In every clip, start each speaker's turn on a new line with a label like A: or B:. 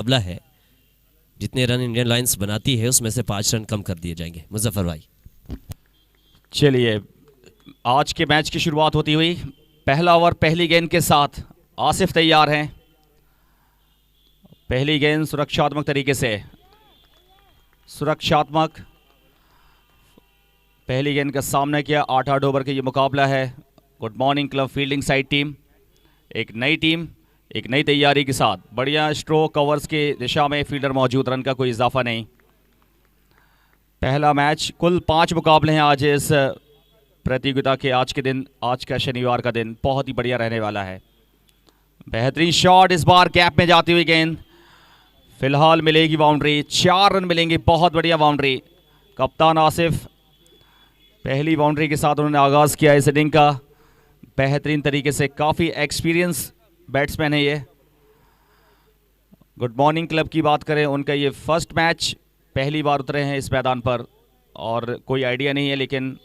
A: मुकाबला है, जितने रन इंडियन लायंस बनाती है उसमें से 5 रन कम कर दिए जाएंगे। मुजफ्फर भाई।
B: चलिए, आज के मैच की शुरुआत होती हुई पहला ओवर पहली गेंद के साथ आसिफ तैयार हैं। पहली गेंद सुरक्षात्मक तरीके से, सुरक्षात्मक पहली गेंद का सामना किया। 8 ओवर का ये मुकाबला है। Good morning club fielding side team, एक नई टीम, एक नई तैयारी के साथ बढ़िया स्ट्रोक कवर्स की दिशा में फील्डर मौजूद, रन का कोई इजाफा नहीं। पहला मैच, कुल 5 मुकाबले हैं आज इस प्रतियोगिता के। आज के दिन, आज का शनिवार का दिन बहुत ही बढ़िया रहने वाला है। बेहतरीन शॉट, इस बार कैप में जाती हुई गेंद, फिलहाल मिलेगी बाउंड्री, 4 रन मिलेंगे। बहुत बढ़िया बाउंड्री, कप्तान आसिफ पहली बाउंड्री के साथ उन्होंने आगाज़ किया इस इनिंग का बेहतरीन तरीके से। काफ़ी एक्सपीरियंस बैट्समैन है ये। गुड मॉर्निंग क्लब की बात करें, उनका ये फर्स्ट मैच, पहली बार उतरे हैं इस मैदान पर और कोई आइडिया नहीं है, लेकिन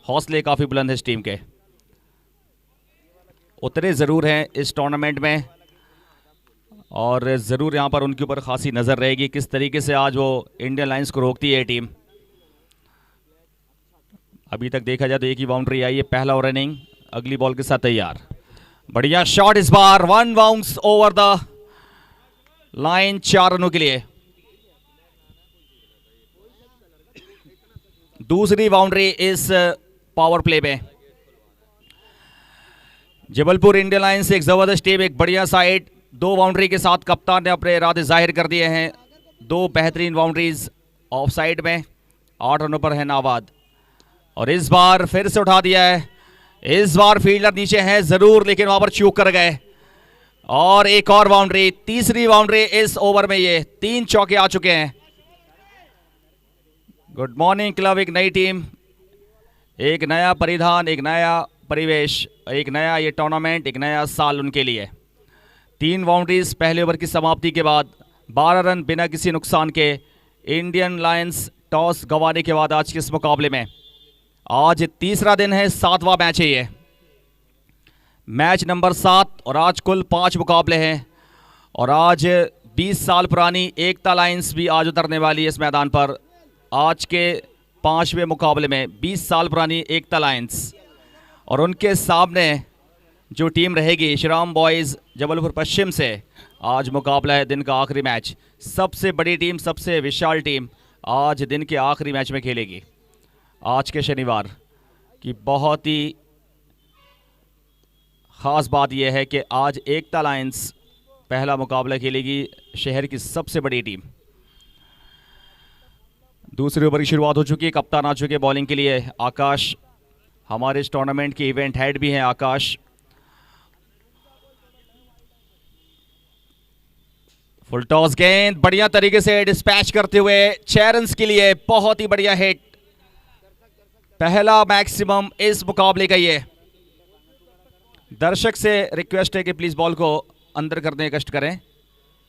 B: हौसले काफ़ी बुलंद है इस टीम के। उतरे ज़रूर हैं इस टूर्नामेंट में और ज़रूर यहाँ पर उनके ऊपर खासी नज़र रहेगी किस तरीके से आज वो इंडियन लायंस को रोकती है टीम। अभी तक देखा जाए तो एक ही बाउंड्री आई है। पहला ओवर इनिंग अगली बॉल के साथ तैयार। बढ़िया शॉट, इस बार 1 बाउंस ओवर द लाइन, 4 रनों के लिए। दूसरी बाउंड्री इस पावर प्ले में। जबलपुर इंडियन लायंस एक जबरदस्त टीम, एक बढ़िया साइड। 2 बाउंड्री के साथ कप्तान ने अपने इरादे जाहिर कर दिए हैं। 2 बेहतरीन बाउंड्रीज ऑफ साइड में, 8 रनों पर है नाबाद। और इस बार फिर से उठा दिया है। इस बार फील्डर नीचे है जरूर, लेकिन वहां पर चूक कर गए। और एक और बाउंड्री, तीसरी बाउंड्री इस ओवर में। ये 3 चौके आ चुके हैं। गुड मॉर्निंग क्लब एक नई टीम, एक नया परिधान, एक नया परिवेश, एक नया ये टूर्नामेंट, एक नया साल उनके लिए। 3 बाउंड्रीज पहले ओवर की समाप्ति के बाद, 12 रन बिना किसी नुकसान के। इंडियन लायंस टॉस गंवाने के बाद आज के इस मुकाबले में, आज तीसरा दिन है, 7वां मैच है ये, मैच नंबर 7। और आज कुल 5 मुकाबले हैं और आज 20 साल पुरानी एकता लायंस भी आज उतरने वाली है इस मैदान पर। आज के 5वें मुकाबले में 20 साल पुरानी एकता लायंस और उनके सामने जो टीम रहेगी श्रीराम बॉयज़ जबलपुर पश्चिम से, आज मुकाबला है दिन का आखिरी मैच। सबसे बड़ी टीम, सबसे विशाल टीम आज दिन के आखिरी मैच में खेलेगी। आज के शनिवार की बहुत ही ख़ास बात यह है कि आज एकता लायंस पहला मुकाबला खेलेगी शहर की सबसे बड़ी टीम। दूसरे ओवर की शुरुआत हो चुकी है। कप्तान आ चुके बॉलिंग के लिए। आकाश हमारे इस टूर्नामेंट के इवेंट हेड भी हैं। आकाश, फुल टॉस गेंद बढ़िया तरीके से डिस्पैच करते हुए 6 रन के लिए। बहुत ही बढ़िया हिट, पहला मैक्सिमम इस मुकाबले का ये। दर्शक से रिक्वेस्ट है कि प्लीज़ बॉल को अंदर करने का कष्ट करें।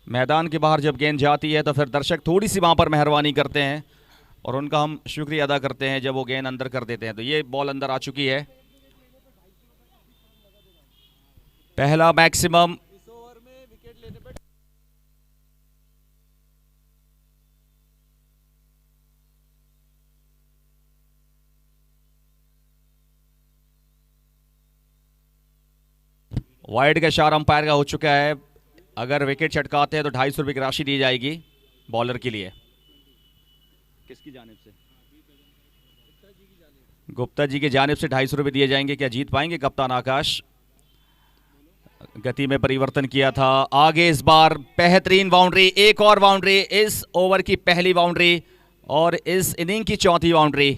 B: मैदान के बाहर जब गेंद जाती है तो फिर दर्शक थोड़ी सी वहाँ पर मेहरबानी करते हैं और उनका हम शुक्रिया अदा करते हैं जब वो गेंद अंदर कर देते हैं। तो ये बॉल अंदर आ चुकी है। पहला मैक्सिमम। वाइड का इशारा अंपायर का हो चुका है। अगर विकेट छटकाते हैं तो 250 रुपये की राशि दी जाएगी बॉलर के लिए। किसकी जानिब से? गुप्ता जी की जानिब से 250 रुपये दिए जाएंगे। क्या जीत पाएंगे कप्तान आकाश? गति में परिवर्तन किया था। आगे इस बार बेहतरीन बाउंड्री, एक और बाउंड्री, इस ओवर की पहली बाउंड्री और इस इनिंग की चौथी बाउंड्री।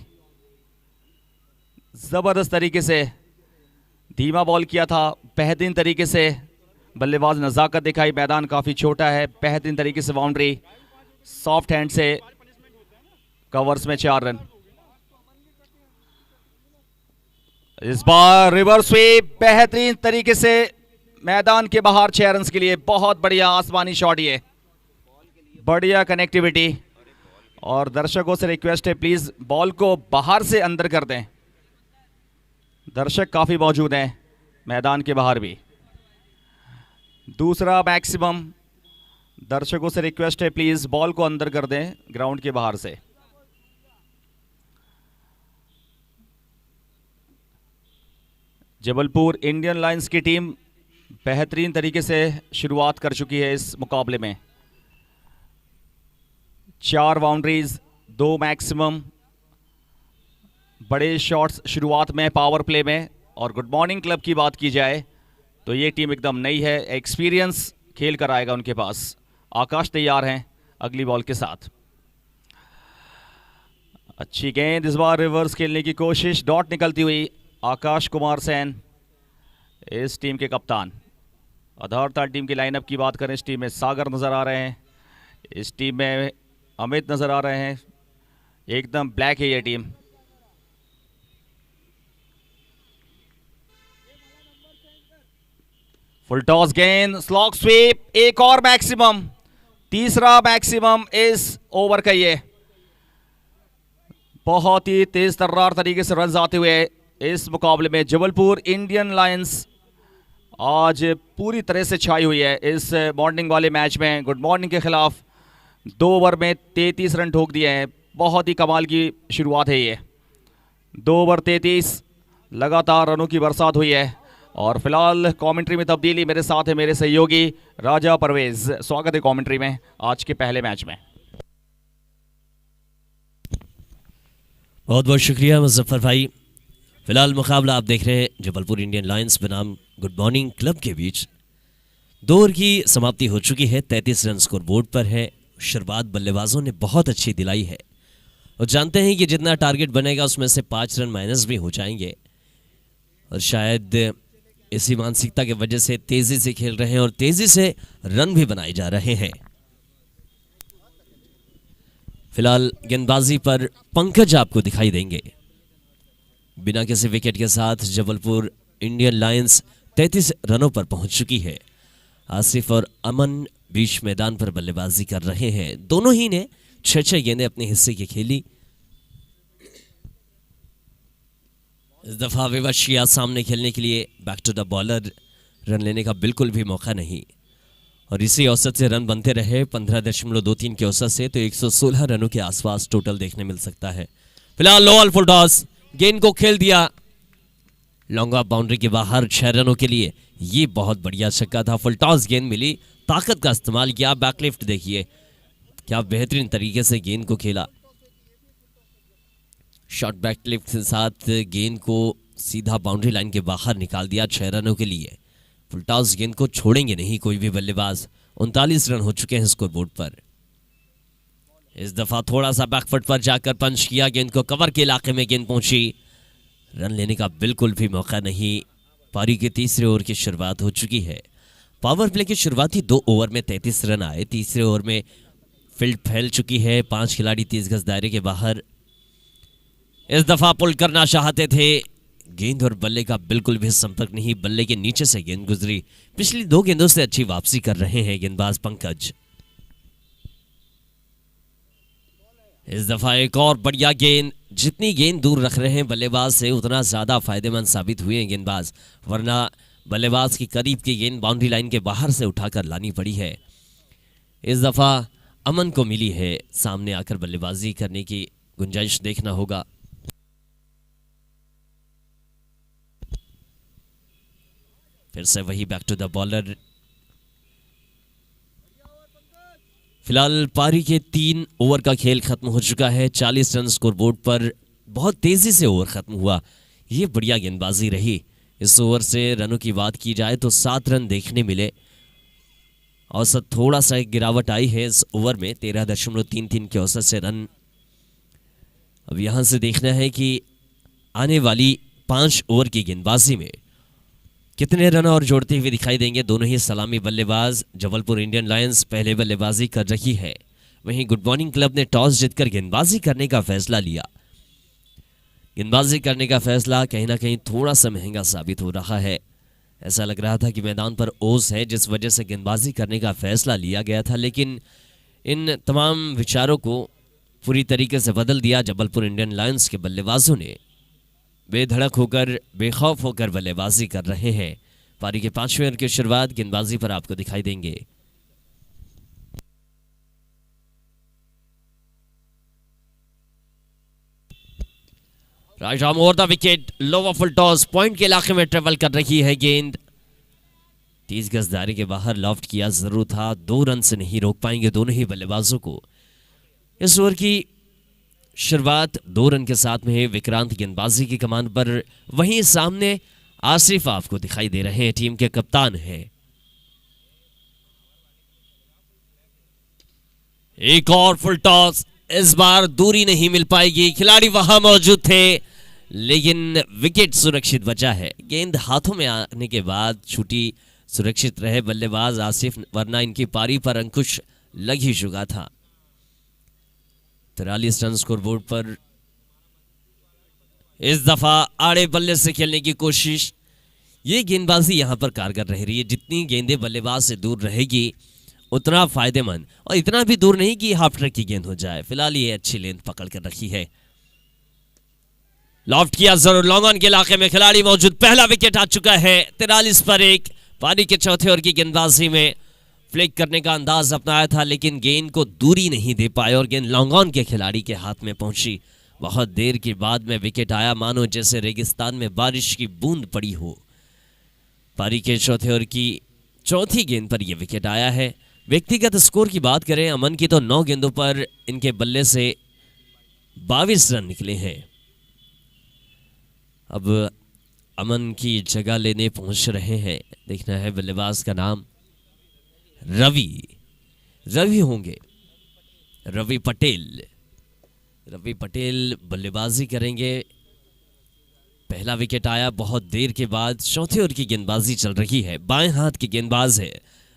B: जबरदस्त तरीके से धीमा बॉल किया था, बेहतरीन तरीके से बल्लेबाज नज़ाकत दिखाई। मैदान काफ़ी छोटा है, बेहतरीन तरीके से बाउंड्री, सॉफ्ट हैंड से कवर्स में 4 रन। इस बार रिवर्स स्वीप बेहतरीन तरीके से मैदान के बाहर 6 रन के लिए। बहुत बढ़िया आसमानी शॉट, ये बढ़िया कनेक्टिविटी। और दर्शकों से रिक्वेस्ट है प्लीज़ बॉल को बाहर से अंदर कर दें। दर्शक काफ़ी मौजूद हैं मैदान के बाहर भी। दूसरा मैक्सिमम दर्शकों से रिक्वेस्ट है, प्लीज बॉल को अंदर कर दें ग्राउंड के बाहर से। जबलपुर इंडियन लायंस की टीम बेहतरीन तरीके से शुरुआत कर चुकी है इस मुकाबले में। 4 बाउंड्रीज, 2 मैक्सिमम, बड़े शॉट्स शुरुआत में पावर प्ले में। और गुड मॉर्निंग क्लब की बात की जाए तो ये टीम एकदम नई है, एक्सपीरियंस खेल कर आएगा उनके पास। आकाश तैयार हैं अगली बॉल के साथ। अच्छी गेंद, इस बार रिवर्स खेलने की कोशिश, डॉट निकलती हुई। आकाश कुमार सेन इस टीम के कप्तान। आधारताल टीम की लाइनअप की बात करें, इस टीम में सागर नज़र आ रहे हैं, इस टीम में अमित नज़र आ रहे हैं। एकदम ब्लैक है ये टीम। फुल टॉस गेंद, स्लॉग स्वीप, एक और मैक्सिमम, तीसरा मैक्सिमम इस ओवर का। ये बहुत ही तेज तर्रार तरीके से रन आते हुए इस मुकाबले में जबलपुर इंडियन लायंस आज पूरी तरह से छाई हुई है इस मॉर्निंग वाले मैच में। गुड मॉर्निंग के खिलाफ 2 ओवर में 33 रन ठोक दिए हैं। बहुत ही कमाल की शुरुआत है ये। 2 ओवर 33, लगातार रनों की बरसात हुई है। और फिलहाल कमेंट्री में तब्दीली, मेरे साथ है मेरे सहयोगी राजा परवेज। स्वागत है कमेंट्री में आज के पहले मैच में।
A: बहुत बहुत शुक्रिया मुजफ्फर भाई। फिलहाल मुकाबला आप देख रहे हैं जबलपुर इंडियन लायंस बनाम गुड मॉर्निंग क्लब के बीच। 2 ओवर की समाप्ति हो चुकी है, 33 रन स्कोर बोर्ड पर है। शुरुआत बल्लेबाजों ने बहुत अच्छी दिलाई है और जानते हैं कि जितना टारगेट बनेगा उसमें से 5 रन माइनस भी हो जाएंगे। और शायद इसी मानसिकता की वजह से तेजी से खेल रहे हैं और तेजी से रन भी बनाए जा रहे हैं। फिलहाल गेंदबाजी पर पंकज आपको दिखाई देंगे। बिना किसी विकेट के साथ जबलपुर इंडियन लायंस 33 रनों पर पहुंच चुकी है। आसिफ और अमन बीच मैदान पर बल्लेबाजी कर रहे हैं। दोनों ही ने 6 गेंदें अपने हिस्से की खेली। इस दफा विवश किया सामने खेलने के लिए, back to the bowler. Run लेने का बिल्कुल भी मौका नहीं और इसी औसत से रन बनते रहे 15.23 के औसत से, तो 116 रनों के आसपास टोटल देखने मिल सकता है। फिलहाल लो ऑल फुल टॉस, गेंद को खेल दिया लॉन्ग ऑफ बाउंड्री के बाहर 6 रनों के लिए। ये बहुत बढ़िया छक्का था। फुल टॉस गेंद मिली, ताकत का इस्तेमाल किया। बैकलिफ्ट देखिए क्या बेहतरीन तरीके से गेंद को खेला। शॉर्ट बैकलिफ्ट के साथ गेंद को सीधा बाउंड्री लाइन के बाहर निकाल दिया 6 रनों के लिए। फुल टॉस गेंद को छोड़ेंगे नहीं कोई भी बल्लेबाज। 39 रन हो चुके हैं स्कोर बोर्ड पर। इस दफा थोड़ा सा बैकफुट पर जाकर पंच किया, गेंद को कवर के इलाके में गेंद पहुंची। रन लेने का बिल्कुल भी मौका नहीं। पारी के तीसरे ओवर की शुरुआत हो चुकी है। पावर प्ले के शुरुआती 2 ओवर में 33 रन आए। तीसरे ओवर में फील्ड फैल चुकी है, 5 खिलाड़ी 30 गज दायरे के बाहर। इस दफा पुल करना चाहते थे, गेंद और बल्ले का बिल्कुल भी संपर्क नहीं। बल्ले के नीचे से गेंद गुजरी। पिछली 2 गेंदों से अच्छी वापसी कर रहे हैं गेंदबाज पंकज। इस दफा एक और बढ़िया गेंद। जितनी गेंद दूर रख रहे हैं बल्लेबाज से उतना ज्यादा फायदेमंद साबित हुए हैं गेंदबाज, वरना बल्लेबाज की करीब की गेंद बाउंड्री लाइन के बाहर से उठाकर लानी पड़ी है। इस दफा अमन को मिली है सामने आकर बल्लेबाजी करने की गुंजाइश, देखना होगा। फिर से वही बैक टू द बॉलर। फिलहाल पारी के 3 ओवर का खेल खत्म हो चुका है। 40 रन स्कोर बोर्ड पर। बहुत तेजी से ओवर खत्म हुआ। ये बढ़िया गेंदबाजी रही। इस ओवर से रनों की बात की जाए तो 7 रन देखने मिले। औसत थोड़ा सा एक गिरावट आई है इस ओवर में, 13.33 के औसत से रन। अब यहां से देखना है कि आने वाली 5 ओवर की गेंदबाजी में कितने रन और जोड़ते हुए दिखाई देंगे। दोनों ही सलामी बल्लेबाज। जबलपुर इंडियन लायंस पहले बल्लेबाजी कर रही है, वहीं गुड मॉर्निंग क्लब ने टॉस जीतकर गेंदबाजी करने का फैसला लिया। गेंदबाजी करने का फैसला कहीं ना कहीं थोड़ा सा महंगा साबित हो रहा है। ऐसा लग रहा था कि मैदान पर ओस है जिस वजह से गेंदबाजी करने का फैसला लिया गया था, लेकिन इन तमाम विचारों को पूरी तरीके से बदल दिया जबलपुर इंडियन लायंस के बल्लेबाजों ने। बेधड़क होकर, बेखौफ होकर बल्लेबाजी कर रहे हैं। पारी के 5वें ओवर की शुरुआत गेंदबाजी पर आपको दिखाई देंगे। Rajam over the wicket, lower full toss, point के इलाके में ट्रेवल कर रही है गेंद। 30 गज दायरे के बाहर लॉफ्ट किया जरूर था, 2 रन से नहीं रोक पाएंगे दोनों ही बल्लेबाजों को। इस ओवर की शुरुआत 2 रन के साथ में है विक्रांत गेंदबाजी की कमान पर। वहीं सामने आसिफ आपको दिखाई दे रहे हैं, टीम के कप्तान हैं। एक और फुल टॉस, इस बार दूरी नहीं मिल पाएगी, खिलाड़ी वहां मौजूद थे लेकिन विकेट सुरक्षित बचा है। गेंद हाथों में आने के बाद छुट्टी सुरक्षित रहे बल्लेबाज आसिफ, वरना इनकी पारी पर अंकुश लग ही चुका था। 43 रन स्कोरबोर्ड पर। इस दफा आड़े बल्ले से खेलने की कोशिश, ये गेंदबाजी यहां पर कारगर रह रही है। जितनी गेंदें बल्लेबाज से दूर रहेगी उतना फायदेमंद, और इतना भी दूर नहीं कि हाफ ट्रैक की गेंद हो जाए। फिलहाल ये अच्छी लेंथ पकड़ कर रखी है। लॉफ्ट किया जरूर, लॉन्ग ऑन के इलाके में खिलाड़ी मौजूद, पहला विकेट आ चुका है। 43 पर 1। पारी के चौथे ओवर की गेंदबाजी में फ्लिक करने का अंदाज अपनाया था लेकिन गेंद को दूरी नहीं दे पाए और गेंद लॉन्ग ऑन के खिलाड़ी के हाथ में पहुंची। बहुत देर के बाद में विकेट आया, मानो जैसे रेगिस्तान में बारिश की बूंद पड़ी हो। पारी के चौथे ओवर की चौथी गेंद पर यह विकेट आया है। व्यक्तिगत स्कोर की बात करें अमन की तो 9 गेंदों पर इनके बल्ले से 22 रन निकले हैं। अब अमन की जगह लेने पहुंच रहे हैं, देखना है बल्लेबाज का नाम। रवि होंगे, रवि पटेल बल्लेबाजी करेंगे। पहला विकेट आया बहुत देर के बाद। चौथे ओवर की गेंदबाजी चल रही है। बाएं हाथ की गेंदबाज है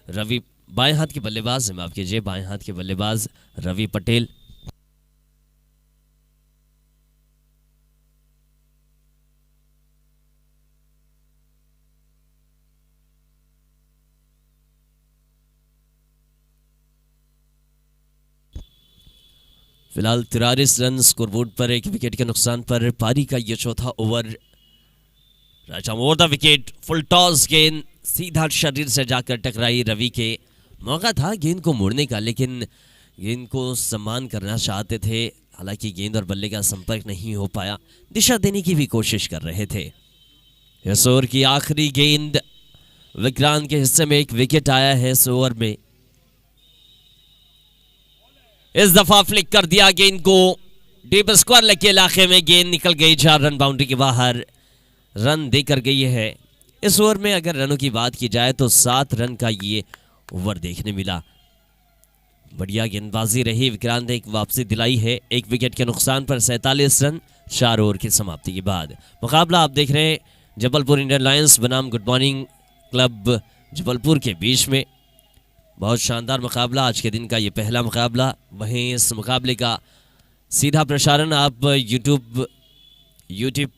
A: रवि, बाएं हाथ के बल्लेबाज है, माफ कीजिए, बाएं हाथ के बल्लेबाज रवि पटेल। फिलहाल 43 रन स्कोरबोर्ड पर, 1 विकेट के नुकसान पर पारी का यह चौथा over. Raja over the wicket, full toss, गेंद सीधा शरीर से जाकर टकराई रवि के। मौका था गेंद को मोड़ने का लेकिन गेंद को सम्मान करना चाहते थे, हालांकि गेंद और बल्ले का संपर्क नहीं हो पाया। दिशा देने की भी कोशिश कर रहे थे। इस ओवर की आखिरी गेंद, विक्रांत के हिस्से में 1 विकेट आया है इस ओवर में। इस दफा फ्लिक कर दिया गेंद को डीप स्क्वायर लेग के इलाके में, गेंद निकल गई 4 रन बाउंड्री के बाहर, रन देकर गई है। इस ओवर में अगर रनों की बात की जाए तो 7 रन का ये ओवर देखने मिला। बढ़िया गेंदबाजी रही, विक्रांत ने एक वापसी दिलाई है। 1 विकेट के नुकसान पर 47 रन 4 ओवर की समाप्ति के बाद। मुकाबला आप देख रहे हैं जबलपुर इंडियन लायंस बनाम गुड मॉर्निंग क्लब जबलपुर के बीच में। बहुत शानदार मुकाबला, आज के दिन का ये पहला मुकाबला। वहीं इस मुकाबले का सीधा प्रसारण आप यूट्यूब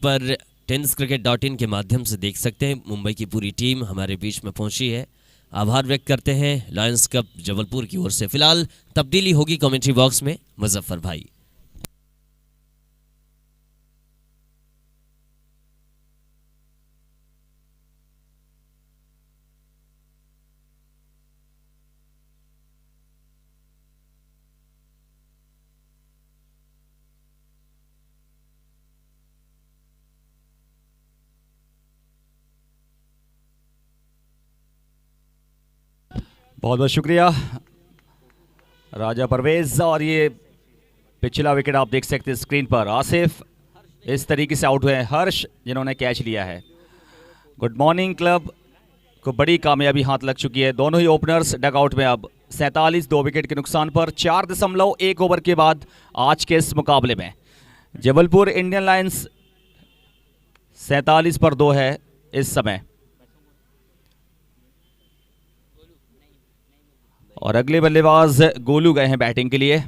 A: पर tenniscricket.in के माध्यम से देख सकते हैं। मुंबई की पूरी टीम हमारे बीच में पहुंची है, आभार व्यक्त करते हैं लायंस कप जबलपुर की ओर से। फिलहाल तब्दीली होगी कमेंट्री बॉक्स में, मुजफ्फर भाई।
B: बहुत बहुत शुक्रिया राजा परवेज। और ये पिछला विकेट आप देख सकते हैं स्क्रीन पर। आसिफ इस तरीके से आउट हुए हैं, हर्ष जिन्होंने कैच लिया है। गुड मॉर्निंग क्लब को बड़ी कामयाबी हाथ लग चुकी है। दोनों ही ओपनर्स डगआउट में अब। 47 2 विकेट के नुकसान पर 4.1 ओवर के बाद आज के इस मुकाबले में जबलपुर इंडियन लायंस 47 पर 2 है इस समय। और अगले बल्लेबाज गोलू गए हैं बैटिंग के लिए।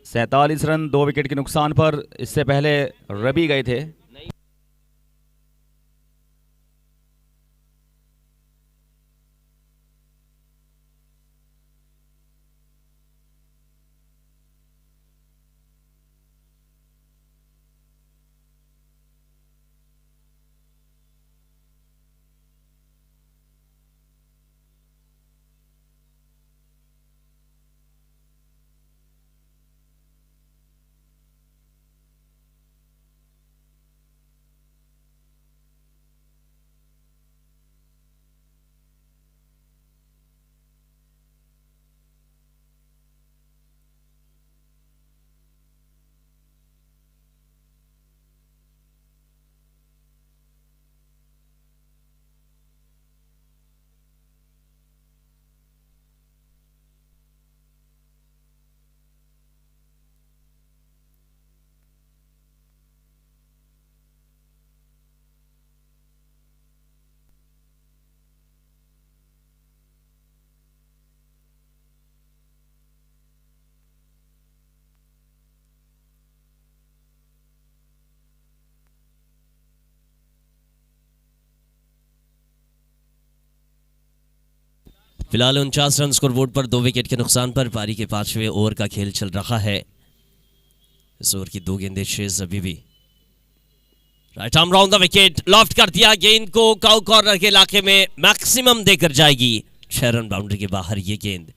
B: 47 रन 2 विकेट के नुकसान पर। इससे पहले रवि गए थे।
A: फिलहाल 49 रन स्कोर बोर्ड पर 2 विकेट के नुकसान पर पारी के 5वें ओवर का खेल चल रहा है। इस ओवर की 2 गेंदें शेष अभी भी। Right arm round the wicket, loft कर दिया गेंद को, काउ कॉर्नर के इलाके में मैक्सिमम देकर जाएगी। 6 रन बाउंड्री के बाहर ये गेंद।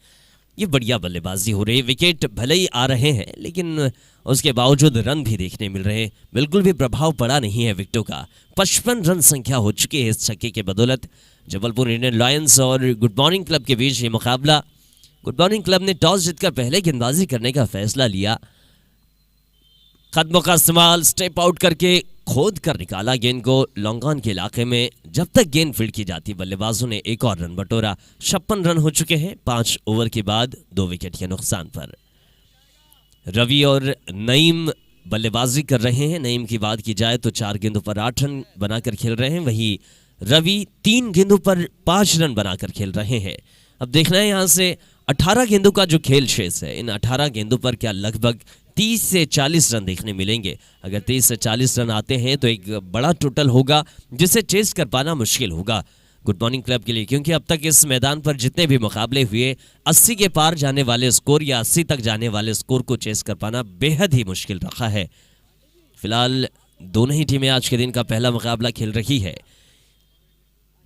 A: ये बढ़िया बल्लेबाजी हो रही है। विकेट भले ही आ रहे हैं लेकिन उसके बावजूद रन भी देखने मिल रहे हैं। बिल्कुल भी प्रभाव पड़ा नहीं है विकेटों का। 55 रन संख्या हो चुकी है इस छक्के के बदौलत। जबलपुर इंडियन लायंस और गुड मॉर्निंग क्लब के बीच ये मुकाबला। गुड मॉर्निंग क्लब ने टॉस जीतकर पहले गेंदबाजी करने का फैसला लिया। कदमों का इस्तेमाल, स्टेप आउट करके खोद कर निकाला गेंद को लॉन्ग ऑन के इलाके में। जब तक गेंद फील्ड की जाती बल्लेबाजों ने एक और रन बटोरा। 56 रन हो चुके हैं 5 ओवर के बाद 2 विकेट के नुकसान पर। रवि और नईम बल्लेबाजी कर रहे हैं। नईम की बात की जाए तो 4 गेंदों पर 8 रन बनाकर खेल रहे हैं, वहीं रवि 3 गेंदों पर 5 रन बनाकर खेल रहे हैं। अब देखना है यहाँ से 18 गेंदों का जो खेल शेष है, इन 18 गेंदों पर क्या लगभग 30 से 40 रन देखने मिलेंगे। अगर 30 से 40 रन आते हैं तो एक बड़ा टोटल होगा जिसे चेस कर पाना मुश्किल होगा गुड मॉर्निंग क्लब के लिए, क्योंकि अब तक इस मैदान पर जितने भी मुकाबले हुए 80 के पार जाने वाले स्कोर या 80 तक जाने वाले स्कोर को चेस कर पाना बेहद ही मुश्किल रखा है। फिलहाल दोनों ही टीमें आज के दिन का पहला मुकाबला खेल रही है।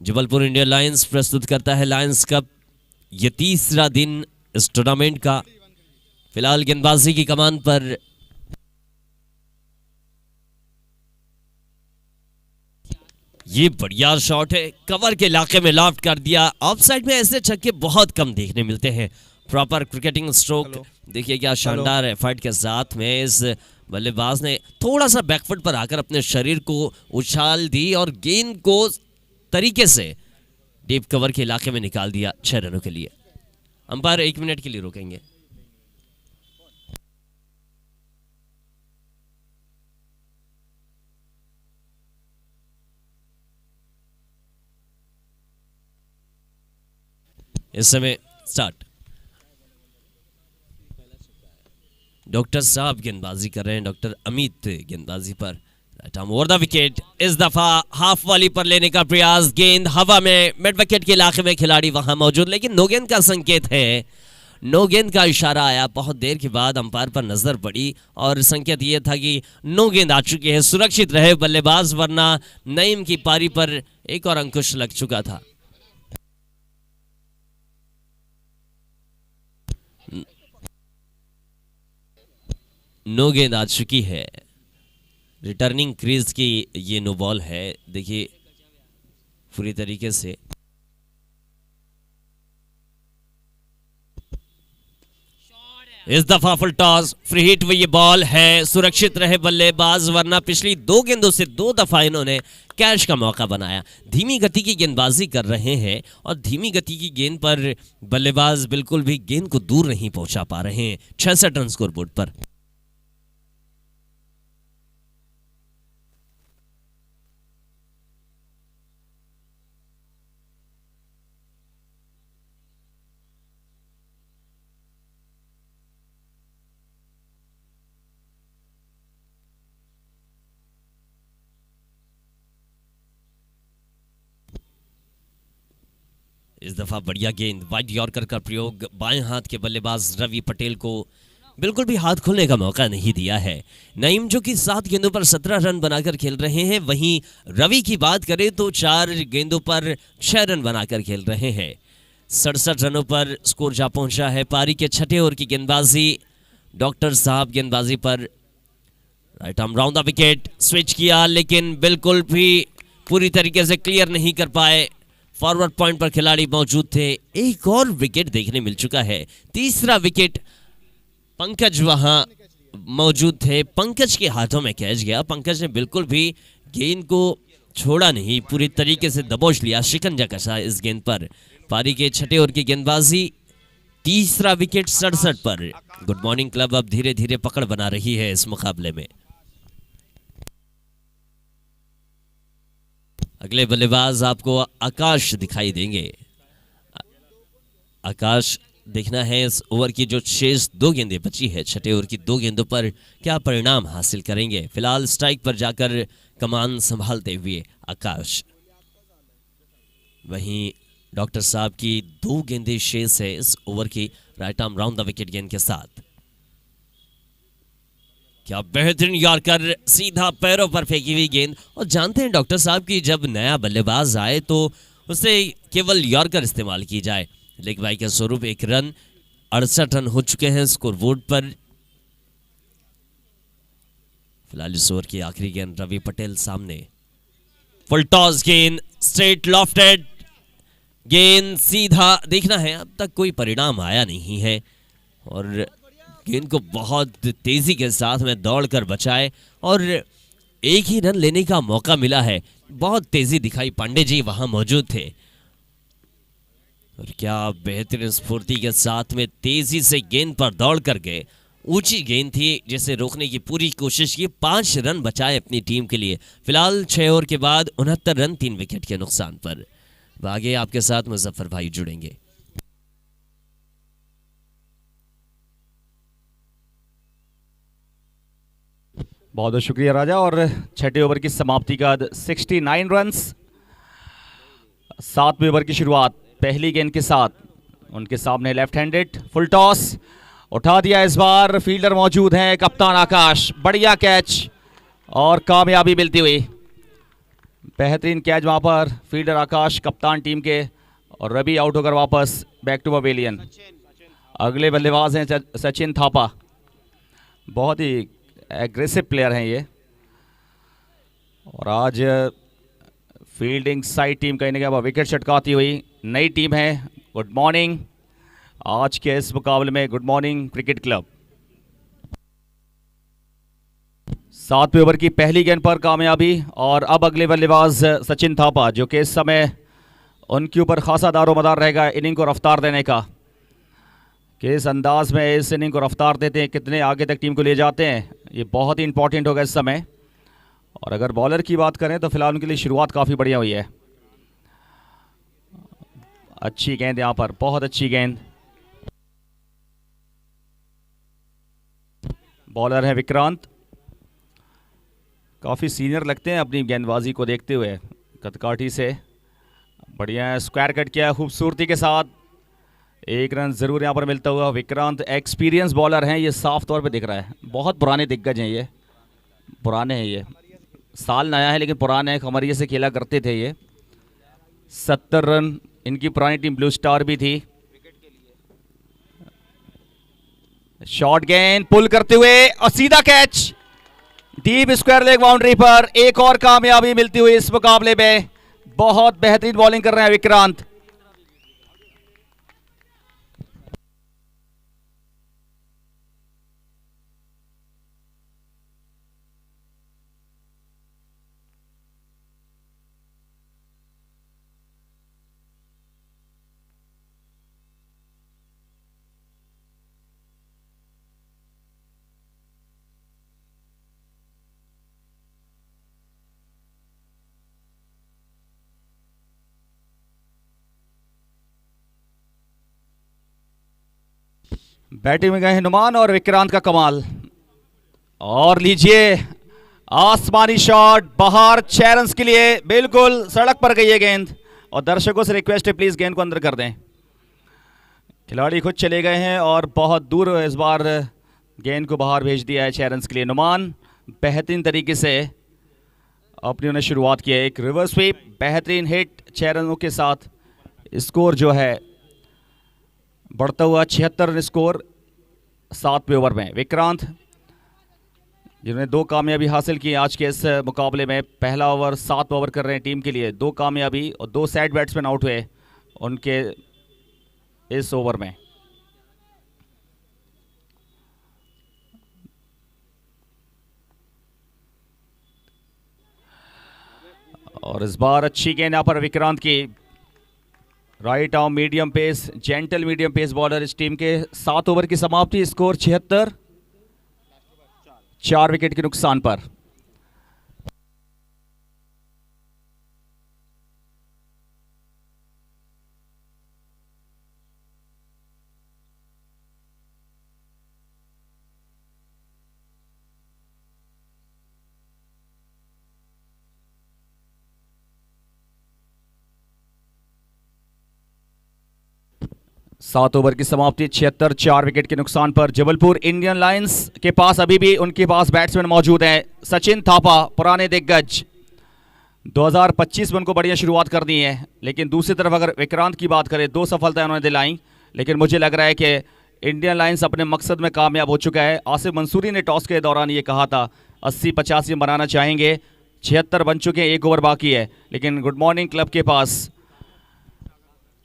A: जबलपुर इंडियन लायंस प्रस्तुत करता है लायंस कप। ये तीसरा दिन इस टूर्नामेंट का। फिलहाल गेंदबाजी की कमान पर ये बढ़िया शॉट है, कवर के इलाके में लॉफ्ट कर दिया। ऑफसाइड में ऐसे छक्के बहुत कम देखने मिलते हैं। Proper cricketing stroke. देखिए क्या शानदार एफर्ट के साथ में इस बल्लेबाज ने थोड़ा सा बैकफुट पर आकर अपने शरीर को उछाल दी और गेंद को तरीके से डीप कवर के इलाके में निकाल दिया 6 रनों के लिए। अंपायर 1 मिनट के लिए रोकेंगे। इस समय स्टार्ट। डॉक्टर साहब गेंदबाजी कर रहे हैं, डॉक्टर अमित गेंदबाजी पर। ओवर द विकेट, इस दफा हाफ वाली पर लेने का प्रयास। गेंद हवा में, मिड विकेट के इलाके में खिलाड़ी वहां मौजूद, लेकिन नो गेंद का संकेत है। नो गेंद का इशारा आया। बहुत देर के बाद अंपायर पर नजर पड़ी और संकेत यह था कि नो गेंद आ चुकी है। सुरक्षित रहे बल्लेबाज, वरना नईम की पारी पर एक और अंकुश लग चुका था। नो गेंद आ चुकी है। रिटर्निंग क्रीज की ये नो बॉल है। देखिए पूरी तरीके से इस दफा फुल टॉस, फ्री हिट में ये बॉल है। सुरक्षित रहे बल्लेबाज, वरना पिछली 2 गेंदों से 2 दफा इन्होंने कैच का मौका बनाया। धीमी गति की गेंदबाजी कर रहे हैं और धीमी गति की गेंद पर बल्लेबाज बिल्कुल भी गेंद को दूर नहीं पहुंचा पा रहे हैं। 66 रन स्कोर बोर्ड पर। इस दफा बढ़िया गेंद, वाइड यॉर्कर का प्रयोग। बाएं हाथ के बल्लेबाज रवि पटेल को बिल्कुल भी हाथ खोलने का मौका नहीं दिया है। नईम जो कि 7 गेंदों पर 17 रन बनाकर खेल रहे हैं, वहीं रवि की बात करें तो 4 गेंदों पर 6 रन बनाकर खेल रहे हैं। 67 रनों पर स्कोर जा पहुंचा है। पारी के 6ठे ओवर की गेंदबाजी। डॉक्टर साहब गेंदबाजी पर। Right arm round the wicket, switch किया लेकिन बिल्कुल भी पूरी तरीके से क्लियर नहीं कर पाए। फॉरवर्ड पॉइंट पर खिलाड़ी मौजूद थे। एक और विकेट देखने मिल चुका है, तीसरा विकेट। पंकज वहां मौजूद थे, पंकज के हाथों में कैच गया। पंकज ने बिल्कुल भी गेंद को छोड़ा नहीं, पूरी तरीके से दबोच लिया, शिकंजा कसा इस गेंद पर। पारी के 6ठे ओवर की गेंदबाजी, तीसरा विकेट 67 पर। गुड मॉर्निंग क्लब अब धीरे धीरे पकड़ बना रही है इस मुकाबले में। अगले बल्लेबाज आपको आकाश दिखाई देंगे। आकाश देखना है इस ओवर की जो शेष 2 गेंदें बची है, 6ठे ओवर की 2 गेंदों पर क्या परिणाम हासिल करेंगे। फिलहाल स्ट्राइक पर जाकर कमान संभालते हुए आकाश। वहीं डॉक्टर साहब की 2 गेंदें शेष है इस ओवर की right arm round the wicket गेंद के साथ। क्या बेहतरीन यॉर्कर, सीधा पैरों पर फेंकी हुई गेंद। और जानते हैं डॉक्टर साहब की जब नया बल्लेबाज आए तो उसे केवल यॉर्कर इस्तेमाल की जाए। लेग बाई के स्वरूप 1 रन, 68 रन हो चुके हैं स्कोरबोर्ड पर। फिलहाल इस ओवर की आखिरी गेंद रवि पटेल सामने। फुल टॉस गेंद, स्ट्रेट लॉफ्टेड गेंद, सीधा। देखना है अब तक कोई परिणाम आया नहीं है और गेंद को बहुत तेजी के साथ में दौड़कर बचाए और एक ही रन लेने का मौका मिला है। बहुत तेजी दिखाई, पांडे जी वहां मौजूद थे और क्या बेहतरीन स्फूर्ति के साथ में तेजी से गेंद पर दौड़ कर गए। ऊंची गेंद थी जिसे रोकने की पूरी कोशिश की। 5 रन बचाए अपनी टीम के लिए। फिलहाल 6 ओवर के बाद 69 रन 3 विकेट के नुकसान पर। आगे आपके साथ मुजफ्फर भाई जुड़ेंगे।
B: बहुत बहुत शुक्रिया राजा। और 6ठे ओवर की समाप्ति के बाद 69 रन्स। 7वें ओवर की शुरुआत पहली गेंद के साथ। उनके सामने लेफ्ट हैंडेड फुल टॉस उठा दिया। इस बार फील्डर मौजूद हैं, कप्तान आकाश। बढ़िया कैच और कामयाबी मिलती हुई। बेहतरीन कैच वहां पर फील्डर आकाश कप्तान टीम के। और रवि आउट होकर वापस बैक टू पवेलियन। अगले बल्लेबाज हैं सचिन थापा। बहुत ही एग्रेसिव प्लेयर हैं ये। और आज फील्डिंग साइड टीम कहीं ना कहीं विकेट छटकाती हुई नई टीम है। गुड मॉर्निंग आज के इस मुकाबले में। Good morning cricket club. 7वें ओवर की पहली गेंद पर कामयाबी। और अब अगले बल्लेबाज सचिन थापा, जो कि इस समय उनके ऊपर खासा दारोमदार रहेगा इनिंग को रफ्तार देने का। किस अंदाज में इस इनिंग को रफ्तार देते हैं, कितने आगे तक टीम को ले जाते हैं, ये बहुत ही इंपॉर्टेंट होगा इस समय। और अगर बॉलर की बात करें तो फिलहाल उनके लिए शुरुआत काफ़ी बढ़िया हुई है। अच्छी गेंद यहां पर, बहुत अच्छी गेंद। बॉलर है विक्रांत। काफ़ी सीनियर लगते हैं अपनी गेंदबाजी को देखते हुए। कदकाठी से बढ़िया स्क्वायर कट किया खूबसूरती के साथ। 1 रन ज़रूर यहाँ पर मिलता हुआ। विक्रांत एक्सपीरियंस बॉलर हैं, ये साफ तौर पे दिख रहा है। बहुत पुराने दिग्गज हैं ये, पुराने हैं ये। साल नया है लेकिन पुराने हैं, खमरिया से खेला करते थे ये। 70 रन इनकी पुरानी टीम ब्लू स्टार भी थी। शॉर्ट गेंद पुल करते हुए और सीधा catch deep square leg boundary पर। एक और कामयाबी मिलती हुई इस मुकाबले में। बहुत बेहतरीन बॉलिंग कर रहे हैं विक्रांत। बैटिंग में गए हनुमान और विक्रांत का कमाल। और लीजिए आसमानी शॉट बाहर 6 रन के लिए। बिल्कुल सड़क पर गई है गेंद। और दर्शकों से रिक्वेस्ट है प्लीज गेंद को अंदर कर दें। खिलाड़ी खुद चले गए हैं और बहुत दूर इस बार गेंद को बाहर भेज दिया है 6 रन के लिए। हनुमान बेहतरीन तरीके से अपनी उन्हें शुरुआत की है। एक रिवर्स स्वीप, बेहतरीन हिट 6 रनों के साथ। स्कोर जो है बढ़ता हुआ 76 रन स्कोर 7वें ओवर में। विक्रांत जिन्होंने 2 कामयाबी हासिल की आज के इस मुकाबले में। पहला ओवर 7 ओवर कर रहे हैं टीम के लिए। 2 कामयाबी और 2 सेट बैट्समैन आउट हुए उनके इस ओवर में। और इस बार अच्छी गेंद यहां पर विक्रांत की। Right arm medium pace, gentle medium pace bowler इस टीम के। 7 ओवर की समाप्ति, स्कोर 76, 4 विकेट के नुकसान पर। 7 ओवर की समाप्ति 76 4 विकेट के नुकसान पर। जबलपुर इंडियन लायंस के पास अभी भी उनके पास बैट्समैन मौजूद हैं। सचिन थापा, पुराने दिग्गज, 2025 में उनको बढ़िया शुरुआत कर दी है, लेकिन दूसरी तरफ अगर विक्रांत की बात करें 2 सफलताएं उन्होंने दिलाई, लेकिन मुझे लग रहा है कि इंडियन लायंस अपने मकसद में कामयाब हो चुका है। आसिफ मंसूरी ने टॉस के दौरान ये कहा था 80-85 बनाना चाहेंगे, 76 बन चुके हैं, 1 ओवर बाकी है, लेकिन गुड मॉर्निंग क्लब के पास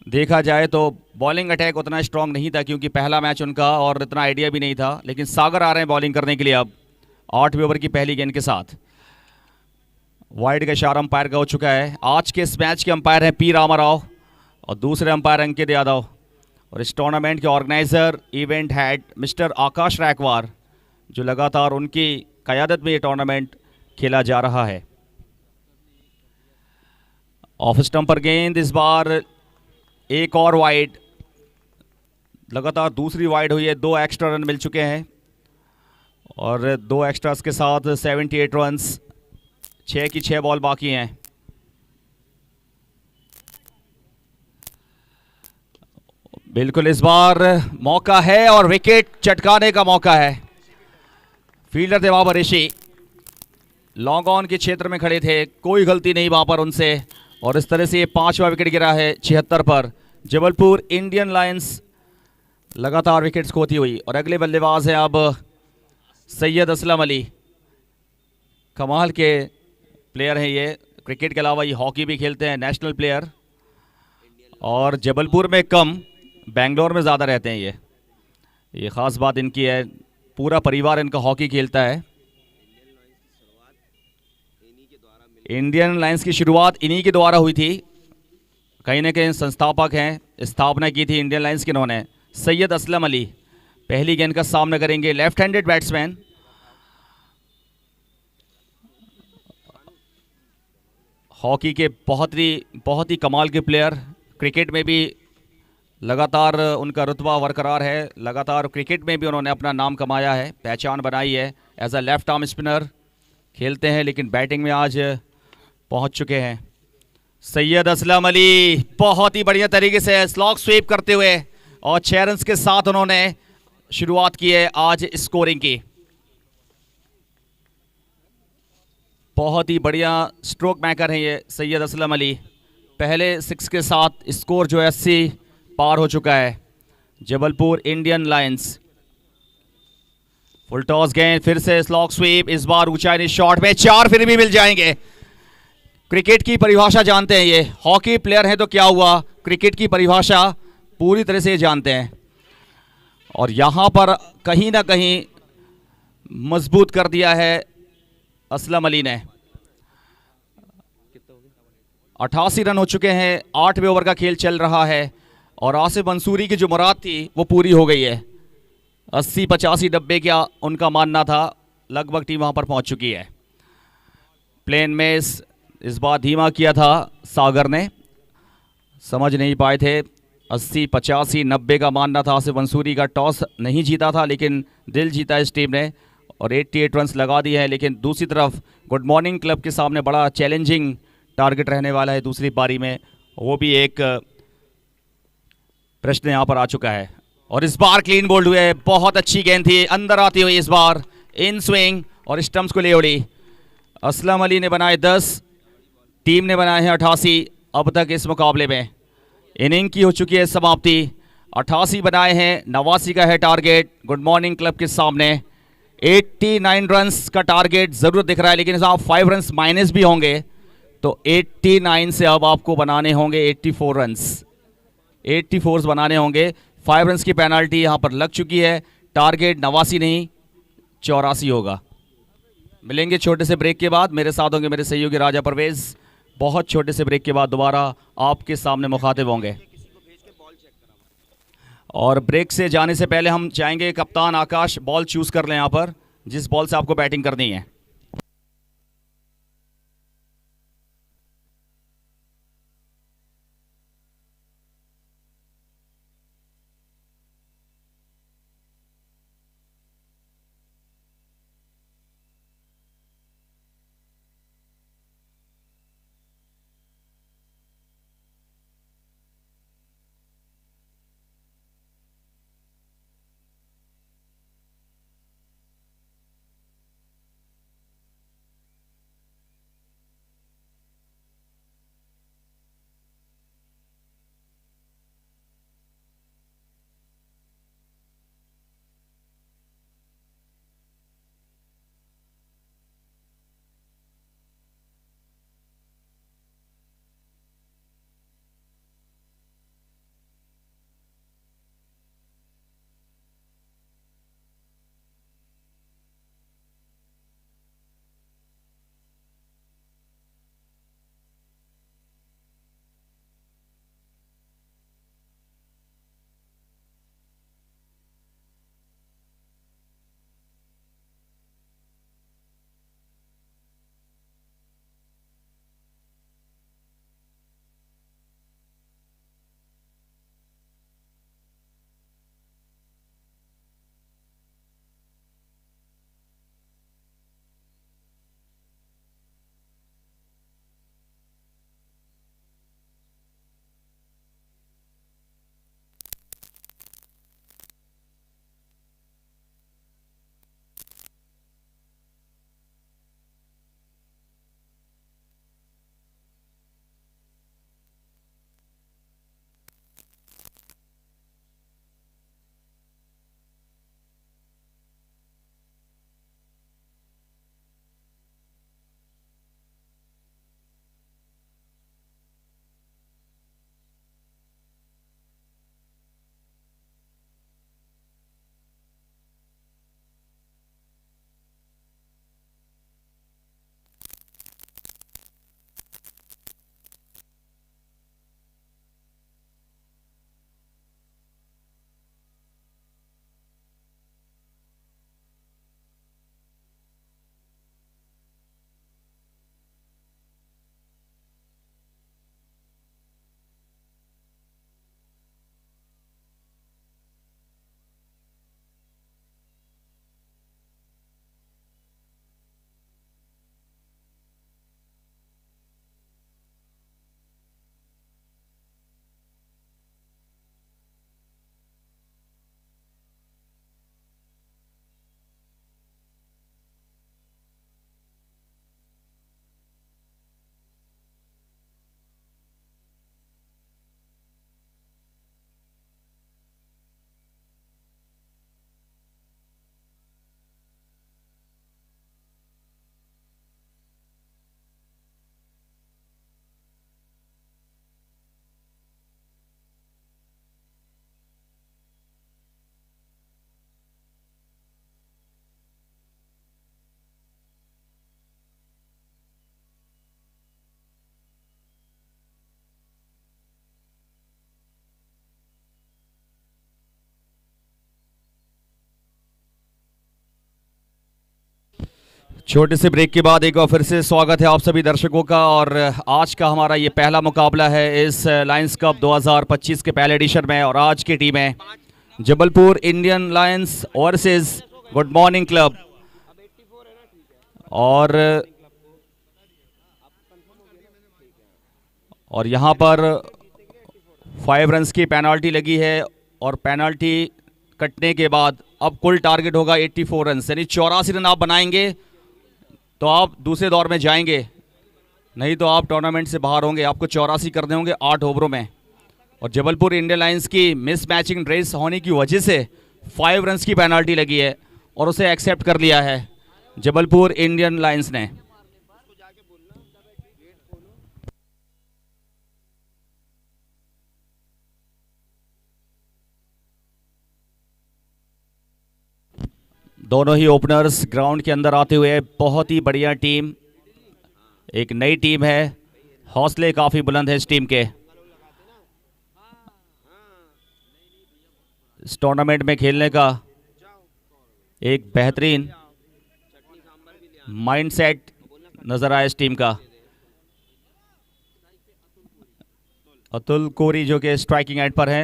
B: देखा जाए तो बॉलिंग अटैक उतना स्ट्रांग नहीं था, क्योंकि पहला मैच उनका और इतना आइडिया भी नहीं था, लेकिन सागर आ रहे हैं बॉलिंग करने के लिए अब 8वें ओवर की पहली गेंद के साथ। वाइड का इशारा अंपायर का हो चुका है। आज के इस मैच के अंपायर हैं पी रामाराव और दूसरे अंपायर अंकित यादव, और इस टूर्नामेंट के ऑर्गेनाइजर इवेंट हेड मिस्टर आकाश रैकवार, जो लगातार उनकी क़यादत में ये टूर्नामेंट खेला जा रहा है। ऑफ स्टंप पर गेंद, इस बार एक और वाइड, लगातार दूसरी वाइड हुई है, 2 एक्स्ट्रा रन मिल चुके हैं और 2 एक्स्ट्रास के साथ 78 रन्स, 6 की 6 बॉल बाकी हैं। बिल्कुल इस बार मौका है और विकेट चटकाने का मौका है। फील्डर थे वहां पर ऋषि, लॉन्ग ऑन के क्षेत्र में खड़े थे, कोई गलती नहीं वहां पर उनसे, और इस तरह से ये 5वां विकेट गिरा है 76 पर। जबलपुर इंडियन लायंस लगातार विकेट्स खोती हुई, और अगले बल्लेबाज हैं अब सैयद असलम अली। कमाल के प्लेयर हैं ये, क्रिकेट के अलावा ये हॉकी भी खेलते हैं, नेशनल प्लेयर, और जबलपुर में कम, बेंगलोर में ज़्यादा रहते हैं ये ख़ास बात इनकी है। पूरा परिवार इनका हॉकी खेलता है। इंडियन लायंस की शुरुआत इन्हीं के द्वारा हुई थी, कहीं ना कहीं संस्थापक हैं, स्थापना की थी इंडियन लायंस की इन्होंने। सैयद असलम अली पहली गेंद का सामना करेंगे, लेफ्ट हैंडेड बैट्समैन। हॉकी के बहुत ही कमाल के प्लेयर, क्रिकेट में भी लगातार उनका रुतबा बरकरार है, लगातार क्रिकेट में भी उन्होंने अपना नाम कमाया है, पहचान बनाई है। As a left arm spinner खेलते हैं, लेकिन बैटिंग में आज पहुंच चुके हैं। सैयद असलम अली बहुत ही बढ़िया तरीके से स्लॉग स्वीप करते हुए और 6 रन्स के साथ उन्होंने शुरुआत की है आज स्कोरिंग की। बहुत ही बढ़िया स्ट्रोक मेकर हैं ये सैयद असलम अली। पहले 6 के साथ स्कोर जो है 80 पार हो चुका है। Jabalpur Indian Lions, full toss गेंद, फिर से स्लॉग स्वीप, इस बार ऊंचाई शॉट में 4 फिर भी मिल जाएंगे। क्रिकेट की परिभाषा जानते हैं ये, हॉकी प्लेयर हैं तो क्या हुआ, क्रिकेट की परिभाषा पूरी तरह से जानते हैं, और यहां पर कहीं ना कहीं मजबूत कर दिया है असलम अली ने। 88 रन हो चुके हैं, 8वें ओवर का खेल चल रहा है, और आसिफ मंसूरी की जो मुराद थी वो पूरी हो गई है। 80-85 डब्बे क्या उनका मानना था, लगभग टीम वहां पर पहुंच चुकी है। प्लेन में इस बार धीमा किया था सागर ने, समझ नहीं पाए थे। 80-85-90 का मानना था आसिफ मंसूरी का। टॉस नहीं जीता था, लेकिन दिल जीता इस टीम ने और 88 रन्स लगा दिए हैं। लेकिन दूसरी तरफ गुड मॉर्निंग क्लब के सामने बड़ा चैलेंजिंग टारगेट रहने वाला है दूसरी पारी में, वो भी एक प्रश्न यहाँ पर आ चुका है। और इस बार क्लीन बोल्ड हुए, बहुत अच्छी गेंद थी, अंदर आती हुई इस बार इन स्विंग और स्टंप्स को ले उड़ी। असलम अली ने बनाए 10, टीम ने बनाए हैं 88 अब तक इस मुकाबले में। इनिंग की हो चुकी है समाप्ति, 88 बनाए हैं, 89 का है टारगेट गुड मॉर्निंग क्लब के सामने। 89 रन्स का टारगेट ज़रूर दिख रहा है, लेकिन आप 5 रन्स माइनस भी होंगे तो 89 से अब आपको बनाने होंगे 84 रन्स, 84 बनाने होंगे। 5 रन्स की पेनल्टी यहाँ पर लग चुकी है। टारगेट 89 नहीं 84 होगा। मिलेंगे छोटे से ब्रेक के बाद, मेरे साथ होंगे मेरे सहयोगी राजा परवेज। बहुत छोटे से ब्रेक के बाद दोबारा आपके सामने मुखातिब होंगे। और ब्रेक से जाने से पहले हम चाहेंगे कप्तान आकाश बॉल चूज कर लें यहाँ पर, जिस बॉल से आपको बैटिंग करनी है। छोटे से ब्रेक के बाद एक बार फिर से स्वागत है आप सभी दर्शकों का। और आज का हमारा ये पहला मुकाबला है इस लायंस कप 2025 के पहले एडिशन में। और आज की टीम है Jabalpur Indian Lions versus good morning club. और यहाँ पर 5 रन्स की पेनाल्टी लगी है और पेनाल्टी कटने के बाद अब कुल टारगेट होगा 84 रन, यानी 84 रन आप बनाएंगे तो आप दूसरे दौर में जाएंगे, नहीं तो आप टूर्नामेंट से बाहर होंगे। आपको 84 करने होंगे 8 ओवरों में। और जबलपुर इंडियन लायंस की मिस मैचिंग ड्रेस होने की वजह से 5 रन्स की पेनाल्टी लगी है और उसे एक्सेप्ट कर लिया है जबलपुर इंडियन लायंस ने। दोनों ही ओपनर्स ग्राउंड के अंदर आते हुए बहुत ही बढ़िया टीम, एक नई टीम है, हौसले काफी बुलंद है इस टीम के। इस टूर्नामेंट में खेलने का एक बेहतरीन माइंडसेट नजर आया इस टीम का। अतुल कोरी जो कि स्ट्राइकिंग एंड पर है।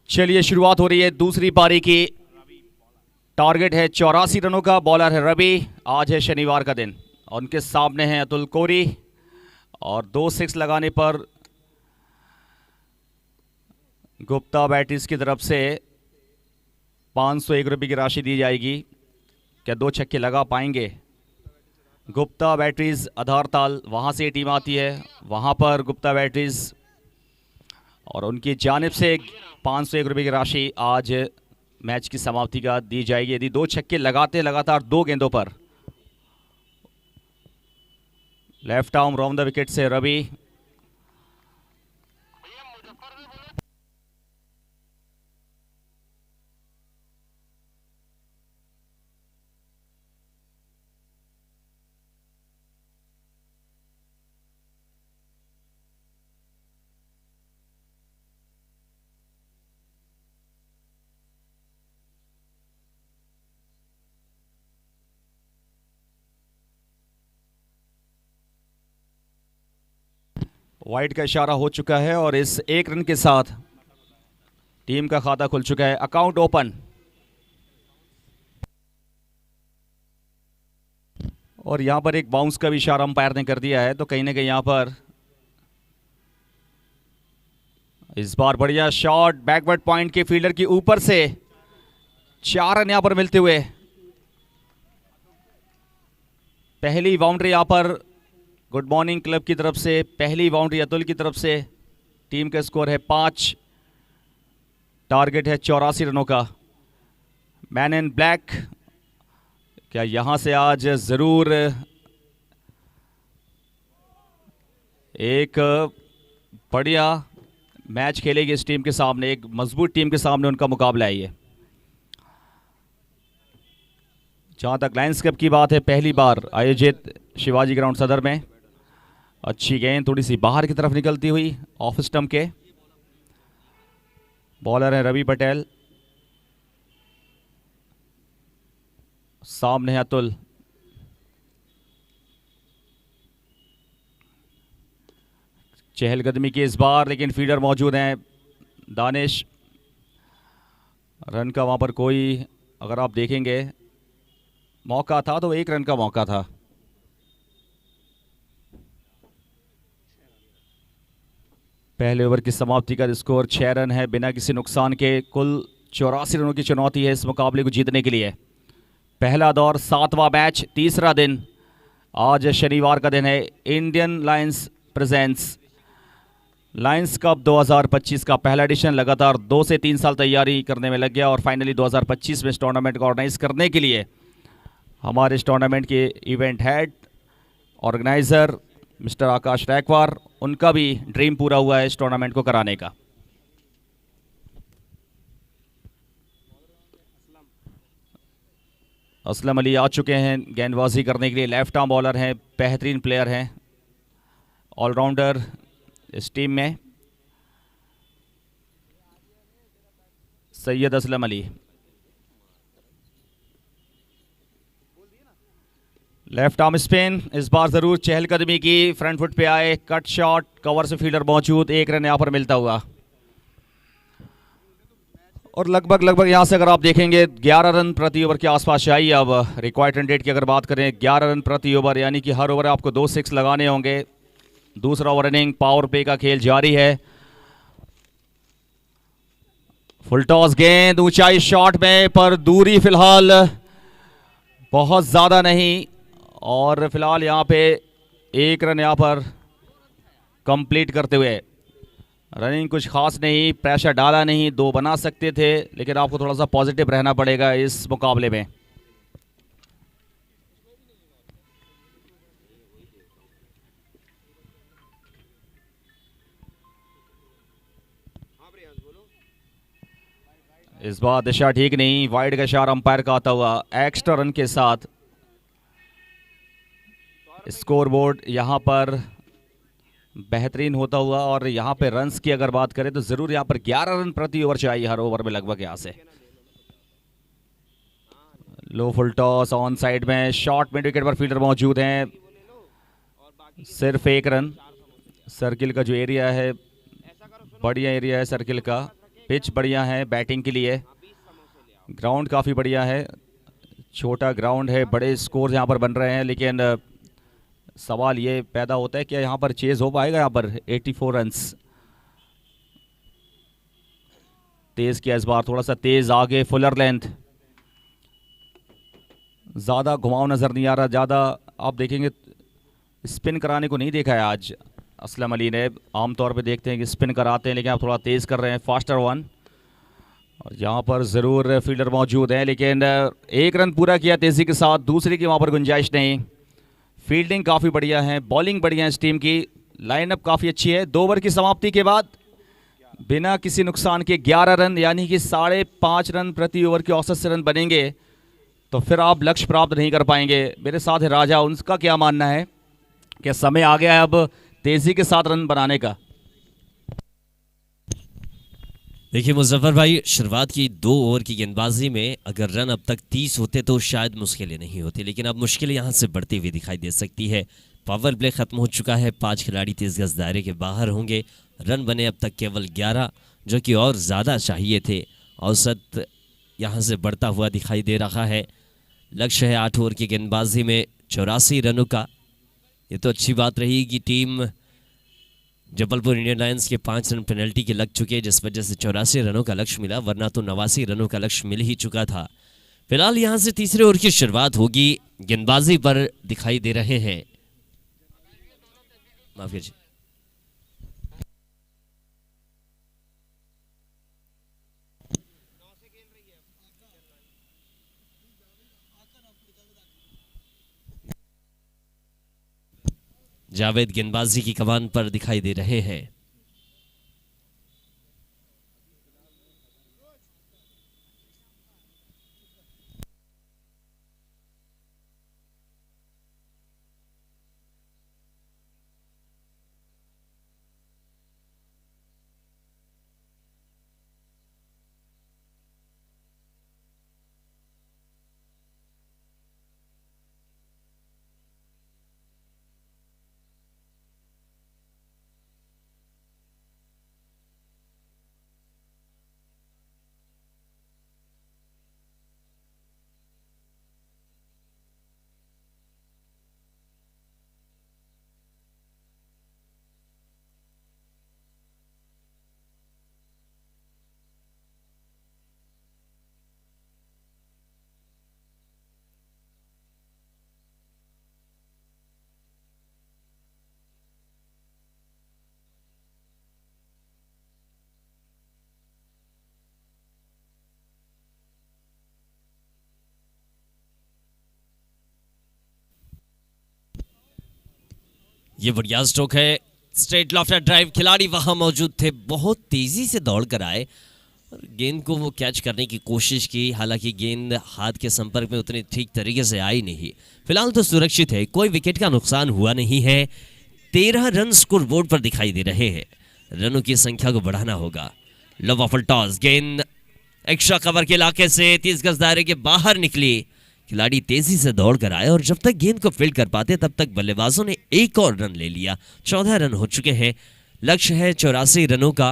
B: चलिए शुरुआत हो रही है दूसरी पारी की। टारगेट है 84 रनों का। बॉलर है रवि। आज है शनिवार का दिन और उनके सामने है अतुल कोरी। और 2 6 लगाने पर गुप्ता बैटरीज की तरफ से 501 रुपये की राशि दी जाएगी। क्या 2 छक्के लगा पाएंगे? गुप्ता बैटरीज आधारताल, वहाँ से टीम आती है, वहाँ पर गुप्ता बैटरीज और उनकी जानिब से 501 रुपये की राशि आज मैच की समाप्ति का दी जाएगी यदि 2 छक्के लगाते लगातार 2 गेंदों पर। Left arm round the wicket से रवि। वाइड का इशारा हो चुका है और इस 1 रन के साथ टीम का खाता खुल चुका है। Account open. और यहां पर एक बाउंस का भी इशारा अंपायर ने कर दिया है, तो कहीं ना कहीं यहां पर इस बार बढ़िया शॉट बैकवर्ड पॉइंट के फील्डर की ऊपर से 4 रन यहां पर मिलते हुए पहली बाउंड्री यहां पर गुड मॉर्निंग क्लब की तरफ से, पहली बाउंड्री अतुल की तरफ से। टीम का स्कोर है 5। टारगेट है 84 रनों का। मैन इन ब्लैक क्या यहां से आज जरूर एक बढ़िया मैच खेलेगी इस टीम के सामने, एक मजबूत टीम के सामने उनका मुकाबला है ये। जहां तक लायंस कप की बात है, पहली बार आयोजित शिवाजी ग्राउंड सदर में। अच्छी गेंद थोड़ी सी बाहर की तरफ निकलती हुई ऑफ स्टंप के। बॉलर है रवि पटेल, सामने है अतुल। चहलकदमी की इस बार, लेकिन फील्डर मौजूद हैं दानिश। रन का वहां पर कोई, अगर आप देखेंगे मौका था तो 1 रन का मौका था। पहले ओवर की समाप्ति का स्कोर 6 रन है बिना किसी नुकसान के। कुल 84 रनों की चुनौती है इस मुकाबले को जीतने के लिए। पहला दौर 7वां मैच, तीसरा दिन। आज शनिवार का दिन है। Indian Lions presents Lions cup 2025 का पहला एडिशन। लगातार 2 से 3 साल तैयारी करने में लग गया और फाइनली 2025 में इस टूर्नामेंट को ऑर्गेनाइज करने के लिए हमारे इस टूर्नामेंट के इवेंट हेड ऑर्गेनाइज़र मिस्टर आकाश रैकवार, उनका भी ड्रीम पूरा हुआ है इस टूर्नामेंट को कराने का। असलम अली आ चुके हैं गेंदबाजी करने के लिए। लेफ्ट आर्म बॉलर हैं, बेहतरीन प्लेयर हैं, ऑलराउंडर इस टीम में। Syed Aslam Ali left arm spin, इस बार ज़रूर चहलकदमी की, फ्रंट फुट पे आए, कट शॉट, कवर से फील्डर मौजूद, 1 रन यहाँ पर मिलता हुआ। और लगभग यहाँ से अगर आप देखेंगे 11 रन प्रति ओवर के आसपास चाहिए। अब रिक्वायर्ड रन रेट की अगर बात करें 11 रन प्रति ओवर, यानी कि हर ओवर आपको 2 6 लगाने होंगे। दूसरा ओवर इनिंग, पावर प्ले का खेल जारी है। फुल टॉस गेंद, ऊंचाई शॉट में, पर दूरी फिलहाल बहुत ज़्यादा नहीं। और फिलहाल यहाँ पे 1 रन यहाँ पर कंप्लीट करते हुए, रनिंग कुछ खास नहीं, प्रेशर डाला नहीं, 2 बना सकते थे, लेकिन आपको थोड़ा सा पॉजिटिव रहना पड़ेगा इस मुकाबले में। इस बार दिशा ठीक नहीं, वाइड का इशारा अंपायर का आता हुआ। एक्स्ट्रा रन के साथ स्कोरबोर्ड यहाँ पर बेहतरीन होता हुआ। और यहाँ पे रन्स की अगर बात करें तो ज़रूर यहाँ पर 11 रन प्रति ओवर चाहिए हर ओवर में लगभग। यहाँ से लो फुल टॉस ऑन साइड में, शॉर्ट मिड विकेट पर फील्डर मौजूद हैं। सिर्फ 1 रन। सर्किल का जो एरिया है, बढ़िया एरिया है सर्किल का। पिच बढ़िया है बैटिंग के लिए, ग्राउंड काफ़ी बढ़िया है, छोटा ग्राउंड है, बड़े स्कोर यहाँ पर बन रहे हैं। लेकिन सवाल ये पैदा होता है कि यहाँ पर चेज हो पाएगा। यहाँ पर 84 रन्स तेज किया इस बार, थोड़ा सा तेज आगे, फुलर लेंथ, ज़्यादा घुमाव नज़र नहीं आ रहा। ज़्यादा आप देखेंगे स्पिन कराने को नहीं देखा है आज असलम अली ने। आमतौर पे देखते हैं कि स्पिन कराते हैं, लेकिन आप थोड़ा तेज़ कर रहे हैं। फास्टर 1, और यहाँ पर ज़रूर फील्डर मौजूद है, लेकिन 1 रन पूरा किया तेज़ी के साथ। दूसरे की वहाँ पर गुंजाइश नहीं। फील्डिंग काफ़ी बढ़िया है, बॉलिंग बढ़िया है, इस टीम की लाइनअप काफ़ी अच्छी है। 2 ओवर की समाप्ति के बाद बिना किसी नुकसान के 11 रन, यानी कि 5.5 रन प्रति ओवर के औसत से रन बनेंगे तो फिर आप लक्ष्य प्राप्त नहीं कर पाएंगे। मेरे साथ है राजा, उनका क्या मानना है कि समय आ गया है अब तेज़ी के साथ रन बनाने का?
A: देखिए मुजफ्फर भाई, शुरुआत की 2 ओवर की गेंदबाजी में अगर रन अब तक 30 होते तो शायद मुश्किलें नहीं होती, लेकिन अब मुश्किलें यहाँ से बढ़ती हुई दिखाई दे सकती है। पावर प्ले खत्म हो चुका है, 5 खिलाड़ी 30 गज दायरे के बाहर होंगे। रन बने अब तक केवल 11, जो कि और ज़्यादा चाहिए थे। औसत यहाँ से बढ़ता हुआ दिखाई दे रहा है। लक्ष्य है 8 ओवर की गेंदबाजी में 84 रनों का। ये तो अच्छी बात रही कि टीम जबलपुर इंडियन लायंस के 5 रन पेनल्टी के लग चुके, जिस वजह से 84 रनों का लक्ष्य मिला, वरना तो 89 रनों का लक्ष्य मिल ही चुका था। फिलहाल यहां से तीसरे ओवर की शुरुआत होगी। गेंदबाजी पर दिखाई दे रहे हैं, माफ कीजिए, जावेद गेंदबाजी की कमान पर दिखाई दे रहे हैं। ये बढ़िया स्ट्रोक है, स्ट्रेट लॉफ्टर ड्राइव। खिलाड़ी वहां मौजूद थे, बहुत तेजी से दौड़ कर आए और गेंद को वो कैच करने की कोशिश की। हालांकि गेंद हाथ के संपर्क में उतनी ठीक तरीके से आई नहीं। फिलहाल तो सुरक्षित है, कोई विकेट का नुकसान हुआ नहीं है। 13 रन स्कोर बोर्ड पर दिखाई दे रहे हैं। रनों की संख्या को बढ़ाना होगा। लव ऑफ टॉस, गेंद एक्स्ट्रा कवर के इलाके से 30 गज दायरे के बाहर निकली। खिलाड़ी तेजी से दौड़ कर आए और जब तक गेंद को फील्ड कर पाते तब तक बल्लेबाजों ने एक और रन ले लिया। 14 रन हो चुके हैं। लक्ष्य है 84 रनों का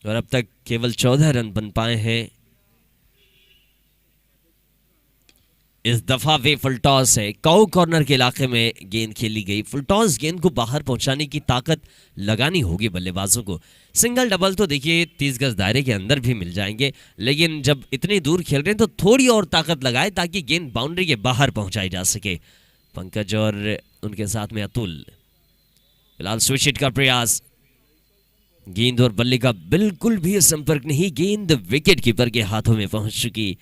A: और अब तक केवल 14 रन बन पाए हैं। इस दफा वे फुल टॉस है, काउ कॉर्नर के इलाके में गेंद खेली गई। फुल टॉस गेंद को बाहर पहुंचाने की ताकत लगानी होगी बल्लेबाजों को। सिंगल डबल तो देखिए 30 गज दायरे के अंदर भी मिल जाएंगे, लेकिन जब इतनी दूर खेल रहे हैं तो थोड़ी और ताकत लगाए ताकि गेंद बाउंड्री के बाहर पहुंचाई जा सके। पंकज और उनके साथ में अतुल। फिलहाल स्विच हिट का प्रयास, गेंद और बल्ले का बिल्कुल भी संपर्क नहीं। गेंद विकेट कीपर के हाथों में पहुंच चुकी।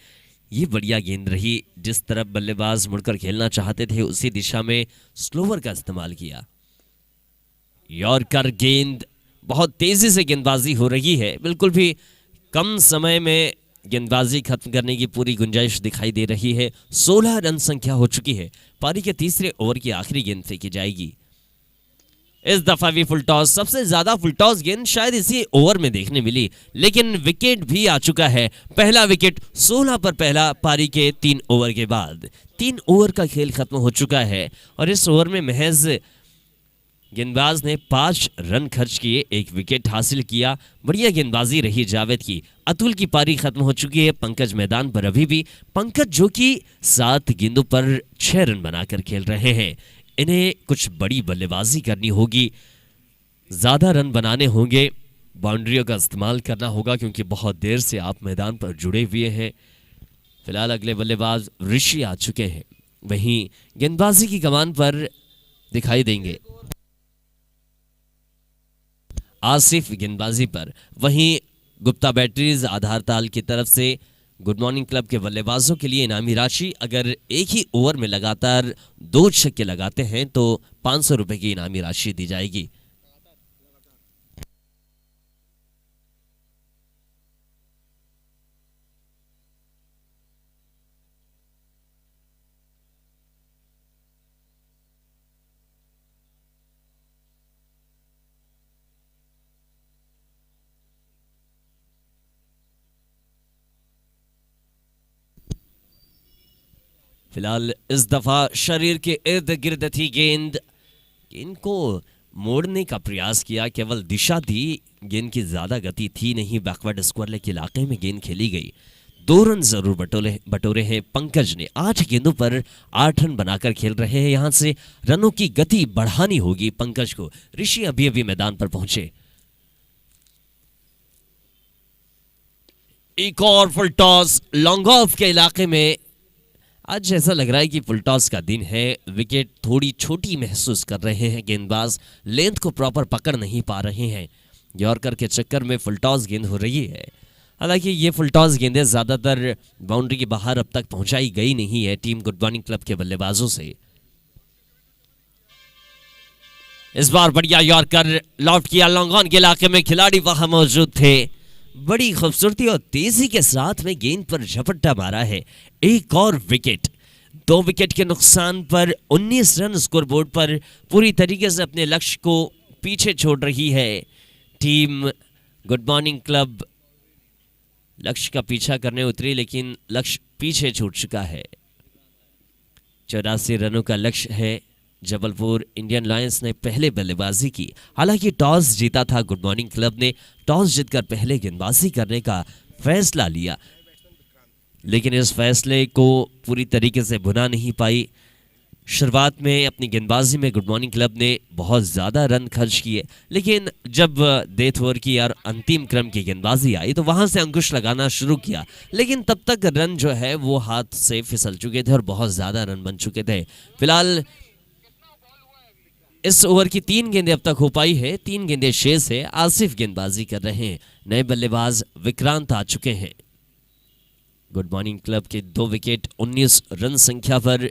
A: ये बढ़िया गेंद रही, जिस तरफ बल्लेबाज मुड़कर खेलना चाहते थे उसी दिशा में स्लोवर का इस्तेमाल किया। यॉर्कर गेंद, बहुत तेजी से गेंदबाजी हो रही है। बिल्कुल भी कम समय में गेंदबाजी खत्म करने की पूरी गुंजाइश दिखाई दे रही है। 16 रन संख्या हो चुकी है। पारी के तीसरे ओवर की आखिरी गेंद फेंकी जाएगी। इस दफा भी फुल टॉस, सबसे ज्यादा फुल टॉस गेंद शायद इसी ओवर में देखने मिली, लेकिन विकेट भी आ चुका है। पहला विकेट 16 पर पहला, पारी के 3 ओवर के बाद। 3 ओवर का खेल खत्म हो चुका है और इस ओवर में महज गेंदबाज ने 5 रन खर्च किए, 1 विकेट हासिल किया। बढ़िया गेंदबाजी रही जावेद की। अतुल की पारी खत्म हो चुकी है। पंकज मैदान पर अभी भी। पंकज जो कि 7 गेंदों पर 6 रन बनाकर खेल रहे हैं। इन्हें कुछ बड़ी बल्लेबाजी करनी होगी, ज्यादा रन बनाने होंगे, बाउंड्रियों का इस्तेमाल करना होगा क्योंकि बहुत देर से आप मैदान पर जुड़े हुए हैं। फिलहाल अगले बल्लेबाज ऋषि आ चुके हैं, वहीं गेंदबाजी की कमान पर दिखाई देंगे आसिफ गेंदबाजी पर। वहीं गुप्ता बैटरीज आधारताल की तरफ से गुड मॉर्निंग क्लब के बल्लेबाजों के लिए इनामी राशि, अगर एक ही ओवर में लगातार 2 छक्के लगाते हैं तो 500 रुपए की इनामी राशि दी जाएगी। फिलहाल इस दफा शरीर के इर्द गिर्द थी गेंद को मोड़ने का प्रयास किया, केवल दिशा दी। गेंद की ज्यादा गति थी नहीं। बैकवर्ड स्क्वायर लेग के इलाके में गेंद खेली गई। 2 रन जरूर बटोरे हैं पंकज ने। 8 गेंदों पर 8 रन बनाकर खेल रहे हैं। यहां से रनों की गति बढ़ानी होगी पंकज को। ऋषि अभी अभी मैदान पर पहुंचे। एक और फुल टॉस लॉन्ग ऑफ के इलाके में। आज ऐसा लग रहा है कि फुल टॉस का दिन है। विकेट थोड़ी छोटी महसूस कर रहे हैं गेंदबाज, लेंथ को प्रॉपर पकड़ नहीं पा रहे हैं। यॉर्कर के चक्कर में फुल टॉस गेंद हो रही है। हालांकि ये फुल टॉस गेंदें ज्यादातर बाउंड्री के बाहर अब तक पहुंचाई गई नहीं है टीम गुड मॉर्निंग क्लब के बल्लेबाजों से। इस बार बढ़िया यॉर्कर लॉफ्ट किया लॉन्ग ऑन के इलाके में। खिलाड़ी वहां मौजूद थे। बड़ी खूबसूरती और तेजी के साथ में गेंद पर झपट्टा मारा है। एक और विकेट। 2 विकेट के नुकसान पर 19 रन स्कोर बोर्ड पर पूरी तरीके से अपने लक्ष्य को पीछे छोड़ रही है टीम गुड मॉर्निंग क्लब। लक्ष्य का पीछा करने उतरी लेकिन लक्ष्य पीछे छूट चुका है। 84 रनों का लक्ष्य है। जबलपुर इंडियन लायंस ने पहले बल्लेबाजी की। हालांकि टॉस जीता था गुड मॉर्निंग क्लब ने। टॉस जीतकर पहले गेंदबाजी करने का फैसला लिया, लेकिन इस फैसले को पूरी तरीके से भुना नहीं पाई। शुरुआत में अपनी गेंदबाजी में गुड मॉर्निंग क्लब ने बहुत ज़्यादा रन खर्च किए, लेकिन जब डेथ ओवर की और अंतिम क्रम की गेंदबाजी आई तो वहां से अंकुश लगाना शुरू किया, लेकिन तब तक रन जो है वो हाथ से फिसल चुके थे और बहुत ज़्यादा रन बन चुके थे। फिलहाल इस ओवर की 3 गेंदें अब तक हो पाई है। 3 गेंदें शेष है। आसिफ गेंदबाजी कर रहे हैं। नए बल्लेबाज विक्रांत आ चुके हैं। गुड मॉर्निंग क्लब के 2 विकेट 19 रन संख्या पर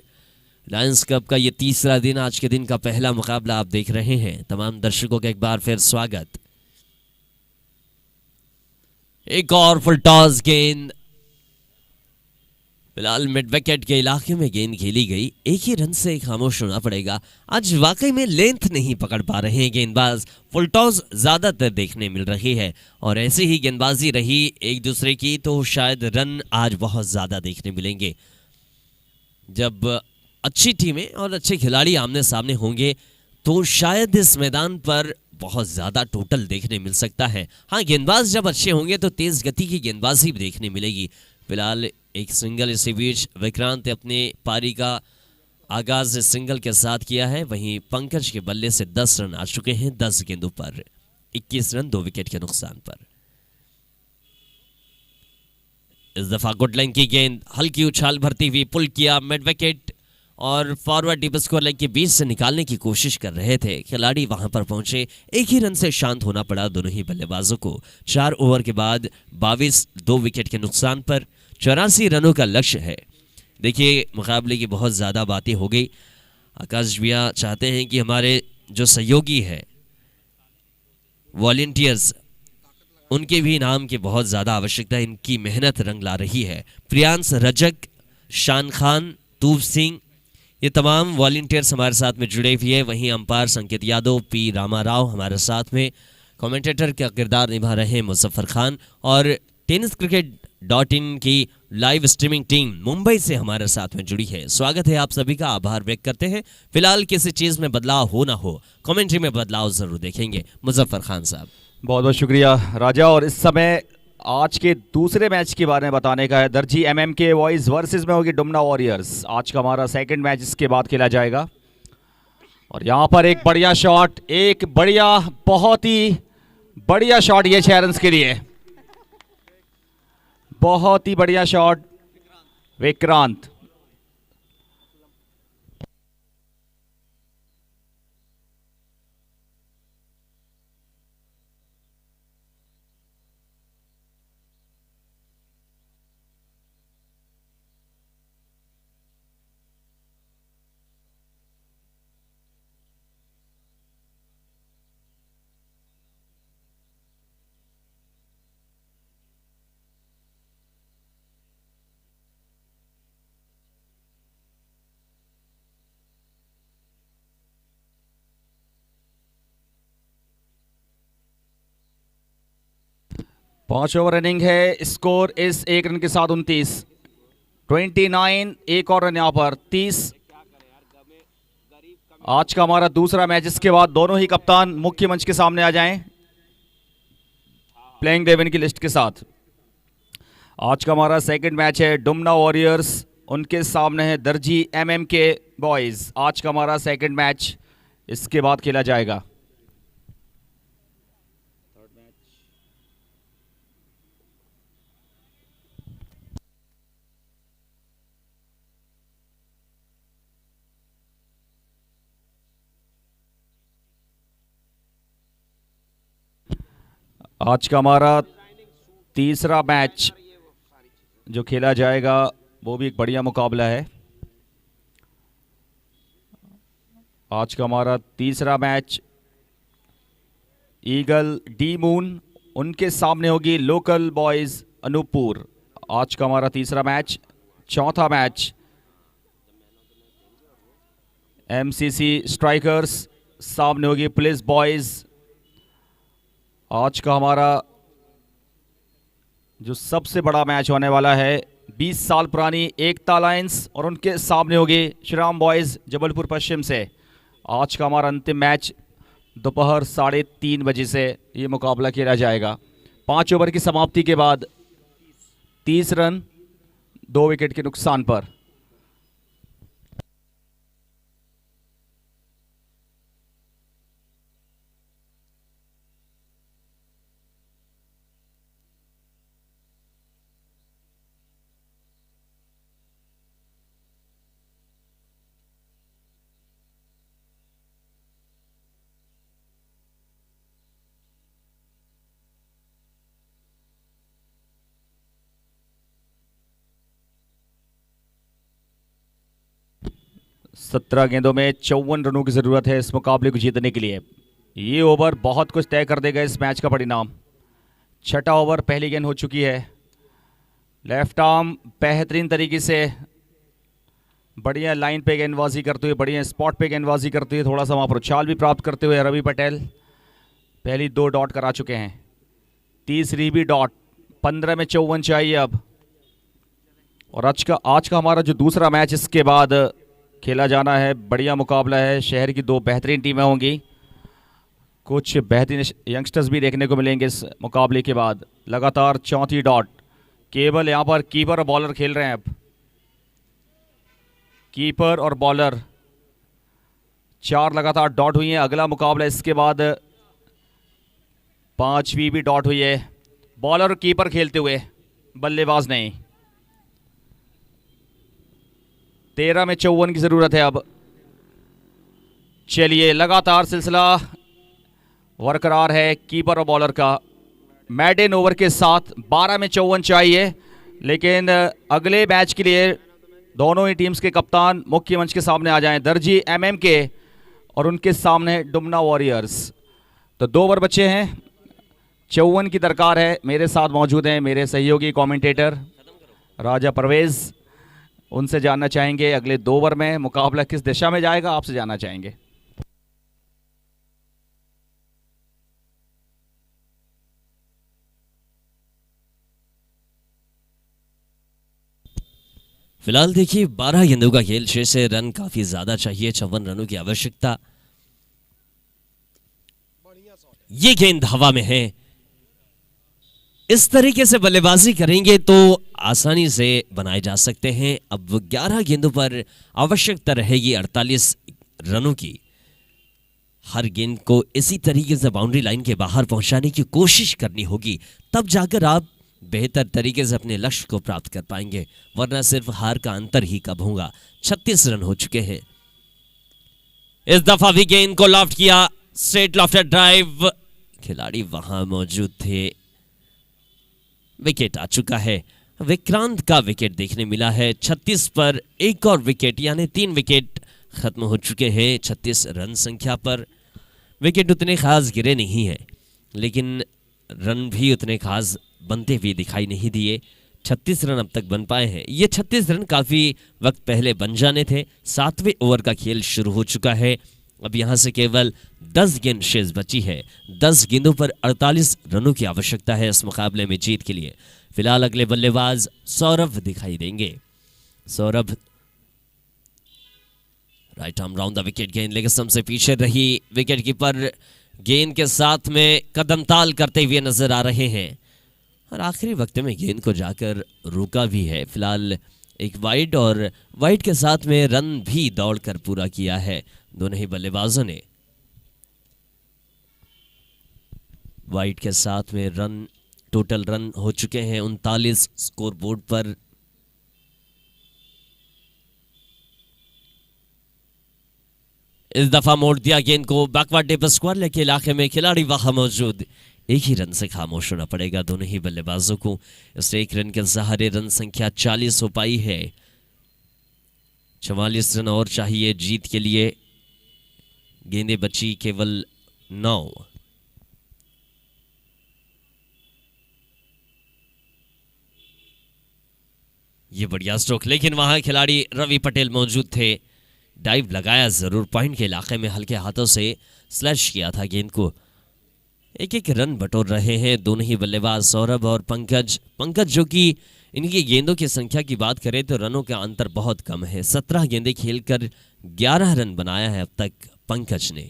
A: लायंस कप का ये तीसरा दिन, आज के दिन का पहला मुकाबला आप देख रहे हैं। तमाम दर्शकों का एक बार फिर स्वागत। एक और फुल टॉस गेंद, फिलहाल मिड विकेट के इलाके में गेंद खेली गई। एक ही रन से खामोश होना पड़ेगा। आज वाकई में लेंथ नहीं पकड़ पा रहे हैं गेंदबाज, फुल टॉस ज्यादातर देखने मिल रही है और ऐसी ही गेंदबाजी रही एक दूसरे की तो शायद रन आज बहुत ज्यादा देखने मिलेंगे। जब अच्छी टीमें और अच्छे खिलाड़ी आमने सामने होंगे तो शायद इस मैदान पर बहुत ज्यादा टोटल देखने मिल सकता है। हाँ, गेंदबाज जब अच्छे होंगे तो तेज गति की गेंदबाजी भी देखने मिलेगी। फिलहाल एक सिंगल इसी बीच विक्रांत ने अपने पारी का आगाज सिंगल के साथ किया है। वहीं पंकज के बल्ले से 10 रन आ चुके हैं 10 गेंदों पर, 21 रन 2 विकेट के नुकसान पर। इस दफा गुडलैंड की गेंद हल्की उछाल भरती हुई पुल किया मिड विकेट और फॉरवर्ड डीप स्कोर लाइन के बीच से निकालने की कोशिश कर रहे थे। खिलाड़ी वहां पर पहुंचे, एक ही रन से शांत होना पड़ा दोनों ही बल्लेबाजों को। 4 ओवर के बाद 22 2 विकेट के नुकसान पर 84 रनों का लक्ष्य है। देखिए, मुकाबले की बहुत ज़्यादा बातें हो गई। आकाश भैया चाहते हैं कि हमारे जो सहयोगी है वॉलंटियर्स, उनके भी नाम की बहुत ज़्यादा आवश्यकता है। इनकी मेहनत रंग ला रही है। प्रियांश रजक, शान खान, तूब सिंह, ये तमाम वॉलंटियर्स हमारे साथ में जुड़े हुए हैं। वहीं अंपायर संकेत यादव, पी रामा राव हमारे साथ में, कमेंटेटर का किरदार निभा रहे हैं मुजफ्फर खान और tenniscricket.in की लाइव स्ट्रीमिंग टीम मुंबई से हमारे साथ में जुड़ी है। स्वागत है आप सभी का, आभार व्यक्त करते हैं। फिलहाल किसी चीज़ में बदलाव हो ना हो, कमेंट्री में बदलाव जरूर देखेंगे। मुजफ्फर खान साहब,
B: बहुत बहुत शुक्रिया राजा। और इस समय आज के दूसरे मैच के बारे में बताने का है। दर्जी MMK बॉयज वर्सेस में होगी डुमना वॉरियर्स। आज का हमारा सेकंड मैच इसके बाद खेला जाएगा। और यहाँ पर एक बढ़िया शॉट, एक बढ़िया, बहुत ही बढ़िया शॉट ये 6 रन के लिए। बहुत ही बढ़िया शॉट विक्रांत। पांच ओवर रनिंग है। स्कोर इस 1 रन के साथ 29। एक और रन यहाँ पर 30। आज का हमारा दूसरा मैच, इसके बाद दोनों ही कप्तान मुख्य मंच के सामने आ जाएं प्लेइंग 11 की लिस्ट के साथ। आज का हमारा सेकंड मैच है डुमना वॉरियर्स, उनके सामने है दर्जी MMK बॉयज। आज का हमारा सेकंड मैच इसके बाद खेला जाएगा। आज का हमारा तीसरा मैच जो खेला जाएगा वो भी एक बढ़िया मुकाबला है। आज का हमारा तीसरा मैच ईगल डी मून, उनके सामने होगी लोकल बॉयज अनूपपुर। आज का हमारा तीसरा मैच। चौथा मैच MCC स्ट्राइकर्स सामने होगी पुलिस बॉयज। आज का हमारा जो सबसे बड़ा मैच होने वाला है 20 साल पुरानी एकता लायंस और उनके सामने होगी श्रीराम बॉयज जबलपुर पश्चिम से। आज का हमारा अंतिम मैच दोपहर 3:30 बजे से ये मुकाबला खेला जाएगा। 5 ओवर की समाप्ति के बाद 30 रन 2 विकेट के नुकसान पर। 17 गेंदों में 54 रनों की ज़रूरत है इस मुकाबले को जीतने के लिए। ये ओवर बहुत कुछ तय कर देगा इस मैच का परिणाम। छठा ओवर, पहली गेंद हो चुकी है। लेफ्ट आर्म बेहतरीन तरीके से बढ़िया लाइन पे गेंदबाजी करते हुए, बढ़िया स्पॉट पे गेंदबाजी करते हुए, थोड़ा सा वहाँ पर उछाल भी प्राप्त करते हुए रवि पटेल पहली 2 डॉट करा चुके हैं। तीसरी भी डॉट। 15 में 54 चाहिए अब। और आज का हमारा जो दूसरा मैच इसके बाद खेला जाना है, बढ़िया मुकाबला है। शहर की 2 बेहतरीन टीमें होंगी, कुछ बेहतरीन यंगस्टर्स भी देखने को मिलेंगे इस मुकाबले के बाद। लगातार चौथी डॉट। केवल यहाँ पर कीपर और बॉलर खेल रहे हैं। अब कीपर और बॉलर 4 लगातार डॉट हुई हैं। अगला मुकाबला इसके बाद 5वीं भी डॉट हुई है। बॉलर और कीपर खेलते हुए, बल्लेबाज नहीं। 13 में 54 की ज़रूरत है अब। चलिए, लगातार सिलसिला बरकरार है कीपर और बॉलर का। मैडन ओवर के साथ 12 में 54 चाहिए, लेकिन अगले मैच के लिए दोनों ही टीम्स के कप्तान मुख्य मंच के सामने आ जाएं। दर्जी एमएम के और उनके सामने डुमना वॉरियर्स। तो 2 ओवर बचे हैं, 54 की दरकार है। मेरे साथ मौजूद हैं मेरे सहयोगी कमेंटेटर राजा परवेज़। उनसे जानना चाहेंगे अगले 2 ओवर में मुकाबला किस दिशा में जाएगा, आपसे जानना चाहेंगे।
A: फिलहाल देखिए 12 गेंदों का खेल, 6 से रन काफी ज्यादा चाहिए, 54 रनों की आवश्यकता। ये गेंद हवा में है। इस तरीके से बल्लेबाजी करेंगे तो आसानी से बनाए जा सकते हैं। अब 11 गेंदों पर आवश्यकता रहेगी 48 रनों की। हर गेंद को इसी तरीके से बाउंड्री लाइन के बाहर पहुंचाने की कोशिश करनी होगी, तब जाकर आप बेहतर तरीके से अपने लक्ष्य को प्राप्त कर पाएंगे, वरना सिर्फ हार का अंतर ही कब होगा। 36 रन हो चुके हैं। इस दफा भी गेंद को लॉफ्ट किया, स्ट्रेट लॉफ्टर ड्राइव। खिलाड़ी वहां मौजूद थे। विकेट आ चुका है। विक्रांत का विकेट देखने मिला है। 36 पर एक और विकेट, यानी 3 विकेट खत्म हो चुके हैं 36 रन संख्या पर। विकेट उतने खास गिरे नहीं हैं, लेकिन रन भी उतने खास बनते हुए दिखाई नहीं दिए। 36 रन अब तक बन पाए हैं। ये 36 रन काफी वक्त पहले बन जाने थे। 7वें ओवर का खेल शुरू हो चुका है। अब यहां से केवल 10 गेंद शेष बची है। 10 गेंदों पर 48 रनों की आवश्यकता है इस मुकाबले में जीत के लिए। फिलहाल अगले बल्लेबाज सौरभ दिखाई देंगे। Saurabh right arm round the wicket, गेंद लेग स्टंप से पीछे रही। विकेट कीपर गेंद के साथ में कदम ताल करते हुए नजर आ रहे हैं और आखिरी वक्त में गेंद को जाकर रोका भी है। फिलहाल एक वाइड और वाइड के साथ में रन भी दौड़कर पूरा किया है दोनों ही बल्लेबाजों ने। वाइड के साथ में रन, टोटल रन हो चुके हैं 39 स्कोर बोर्ड पर। इस दफा मोड़ दिया गेंद को बैकवर्ड डेप स्क्वायर लेके इलाके में, खिलाड़ी वहां मौजूद। एक ही रन से खामोश होना पड़ेगा दोनों ही बल्लेबाजों को। इस एक रन के सहारे रन संख्या 40 हो पाई है। 44 रन और चाहिए जीत के लिए। गेंदें बची केवल 9। ये बढ़िया स्ट्रोक, लेकिन वहां खिलाड़ी रवि पटेल मौजूद थे। डाइव लगाया जरूर, पॉइंट के इलाके में हल्के हाथों से स्लैश किया था गेंद को। एक एक रन बटोर रहे हैं दोनों ही बल्लेबाज सौरभ और पंकज। पंकज जो कि इनकी गेंदों की संख्या की बात करें तो रनों का अंतर बहुत कम है। 17 गेंदें खेलकर 11 रन बनाया है अब तक पंकज ने।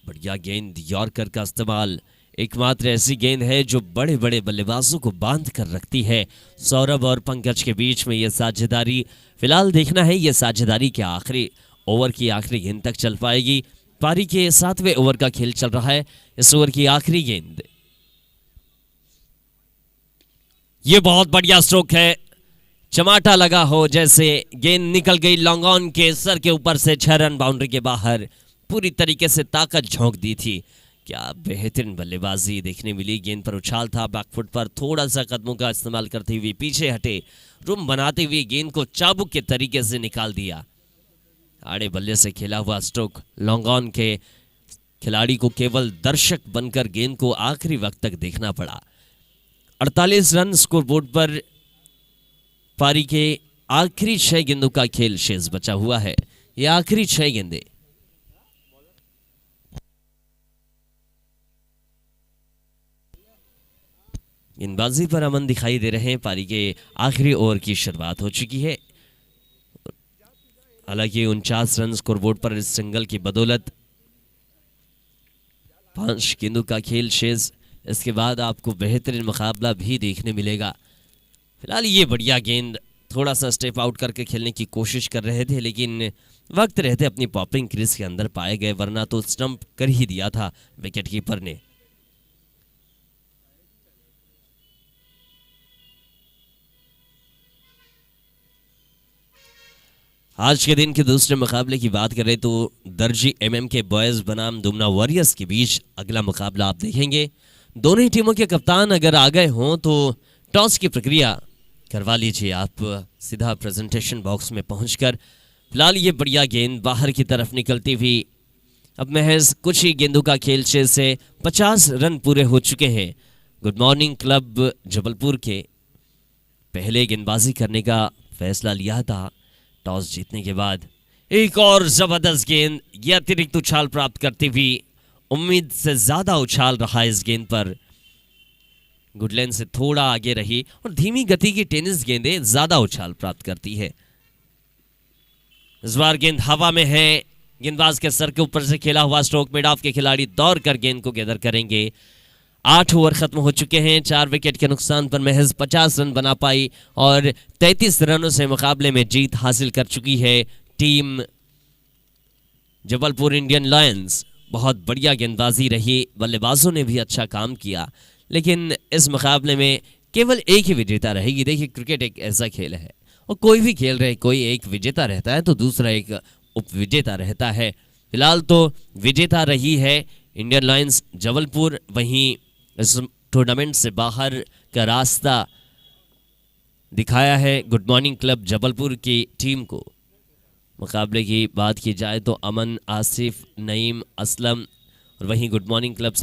A: बढ़िया गेंद, यॉर्कर का इस्तेमाल। एकमात्र ऐसी गेंद है जो बड़े बड़े बल्लेबाजों को बांध कर रखती है। सौरभ और पंकज के बीच में यह साझेदारी, फिलहाल देखना है यह साझेदारी के आखिरी ओवर की आखिरी गेंद तक चल पाएगी। पारी के 7वें ओवर का खेल चल रहा है। इस ओवर की आखिरी गेंद, यह बहुत बढ़िया स्ट्रोक है। चमाटा लगा हो जैसे गेंद निकल गई लॉन्ग ऑन के सर के ऊपर से 6 रन बाउंड्री के बाहर। पूरी तरीके से ताकत झोंक दी थी। क्या बेहतरीन बल्लेबाजी देखने मिली। गेंद पर उछाल था, बैकफुट पर थोड़ा सा कदमों का इस्तेमाल करते हुए पीछे हटे, रुम बनाते हुए गेंद को चाबुक के तरीके से निकाल दिया। आड़े बल्ले से खेला हुआ स्ट्रोक लॉन्ग ऑन के खिलाड़ी को केवल दर्शक बनकर गेंद को आखिरी वक्त तक देखना पड़ा। 48 रन स्कोरबोर्ड पर पारी के आखिरी 6 गेंदों का खेल शेष बचा हुआ है। ये आखिरी 6 गेंदें। गेंदबाजी पर अमन दिखाई दे रहे हैं। पारी के आखिरी ओवर की शुरुआत हो चुकी है। हालांकि 49 रन स्कोरबोर्ड पर इस सिंगल की बदौलत 5 गेंदों का खेल शेष। इसके बाद आपको बेहतरीन मुकाबला भी देखने मिलेगा। फिलहाल ये बढ़िया गेंद थोड़ा सा स्टेप आउट करके खेलने की कोशिश कर रहे थे, लेकिन वक्त रहते अपनी पॉपिंग क्रीज के अंदर पाए गए, वरना तो स्टंप कर ही दिया था विकेट कीपर ने। आज के दिन के दूसरे मुकाबले की बात करें तो दर्जी एमएम के बॉयज बनाम दुमना वॉरियर्स के बीच अगला मुकाबला आप देखेंगे। दोनों ही टीमों के कप्तान अगर आ गए हों तो टॉस की प्रक्रिया करवा लीजिए आप सीधा प्रेजेंटेशन बॉक्स में पहुंचकर। फिलहाल ये बढ़िया गेंद बाहर की तरफ निकलती हुई। अब महज कुछ ही गेंदों का खेल शेष से 50 रन पूरे हो चुके हैं। गुड मॉर्निंग क्लब जबलपुर के पहले गेंदबाजी करने का फैसला लिया था टॉस जीतने के बाद। एक और जबरदस्त गेंद, ये अतिरिक्त उछाल प्राप्त करती हुई। उम्मीद से ज्यादा उछाल रहा इस गेंद पर। गुडलैंड से थोड़ा आगे रही और धीमी गति की टेनिस गेंदें ज्यादा उछाल प्राप्त करती है। इस बार गेंद हवा में है। गेंदबाज के सर के ऊपर से खेला हुआ स्ट्रोक मिड ऑफ के खिलाड़ी दौड़कर गेंद को गैदर करेंगे। 8 ओवर खत्म हो चुके हैं। 4 विकेट के नुकसान पर महज 50 रन बना पाई और 33 रनों से मुकाबले में जीत हासिल कर चुकी है टीम जबलपुर इंडियन लायंस। बहुत बढ़िया गेंदबाजी रही, बल्लेबाजों ने भी अच्छा काम किया, लेकिन इस मुकाबले में केवल एक ही विजेता रहेगी। देखिए, क्रिकेट एक ऐसा खेल है और कोई भी खेल रहे, कोई एक विजेता रहता है तो दूसरा एक उप विजेता रहता है। फिलहाल तो विजेता रही है इंडियन लायंस जबलपुर। वहीं इस टूर्नामेंट से बाहर का रास्ता दिखाया है गुड मॉर्निंग क्लब जबलपुर की टीम को। मुकाबले की बात की जाए तो अमन, आसिफ, नईम, असलम और वहीं गुड मॉर्निंग क्लब से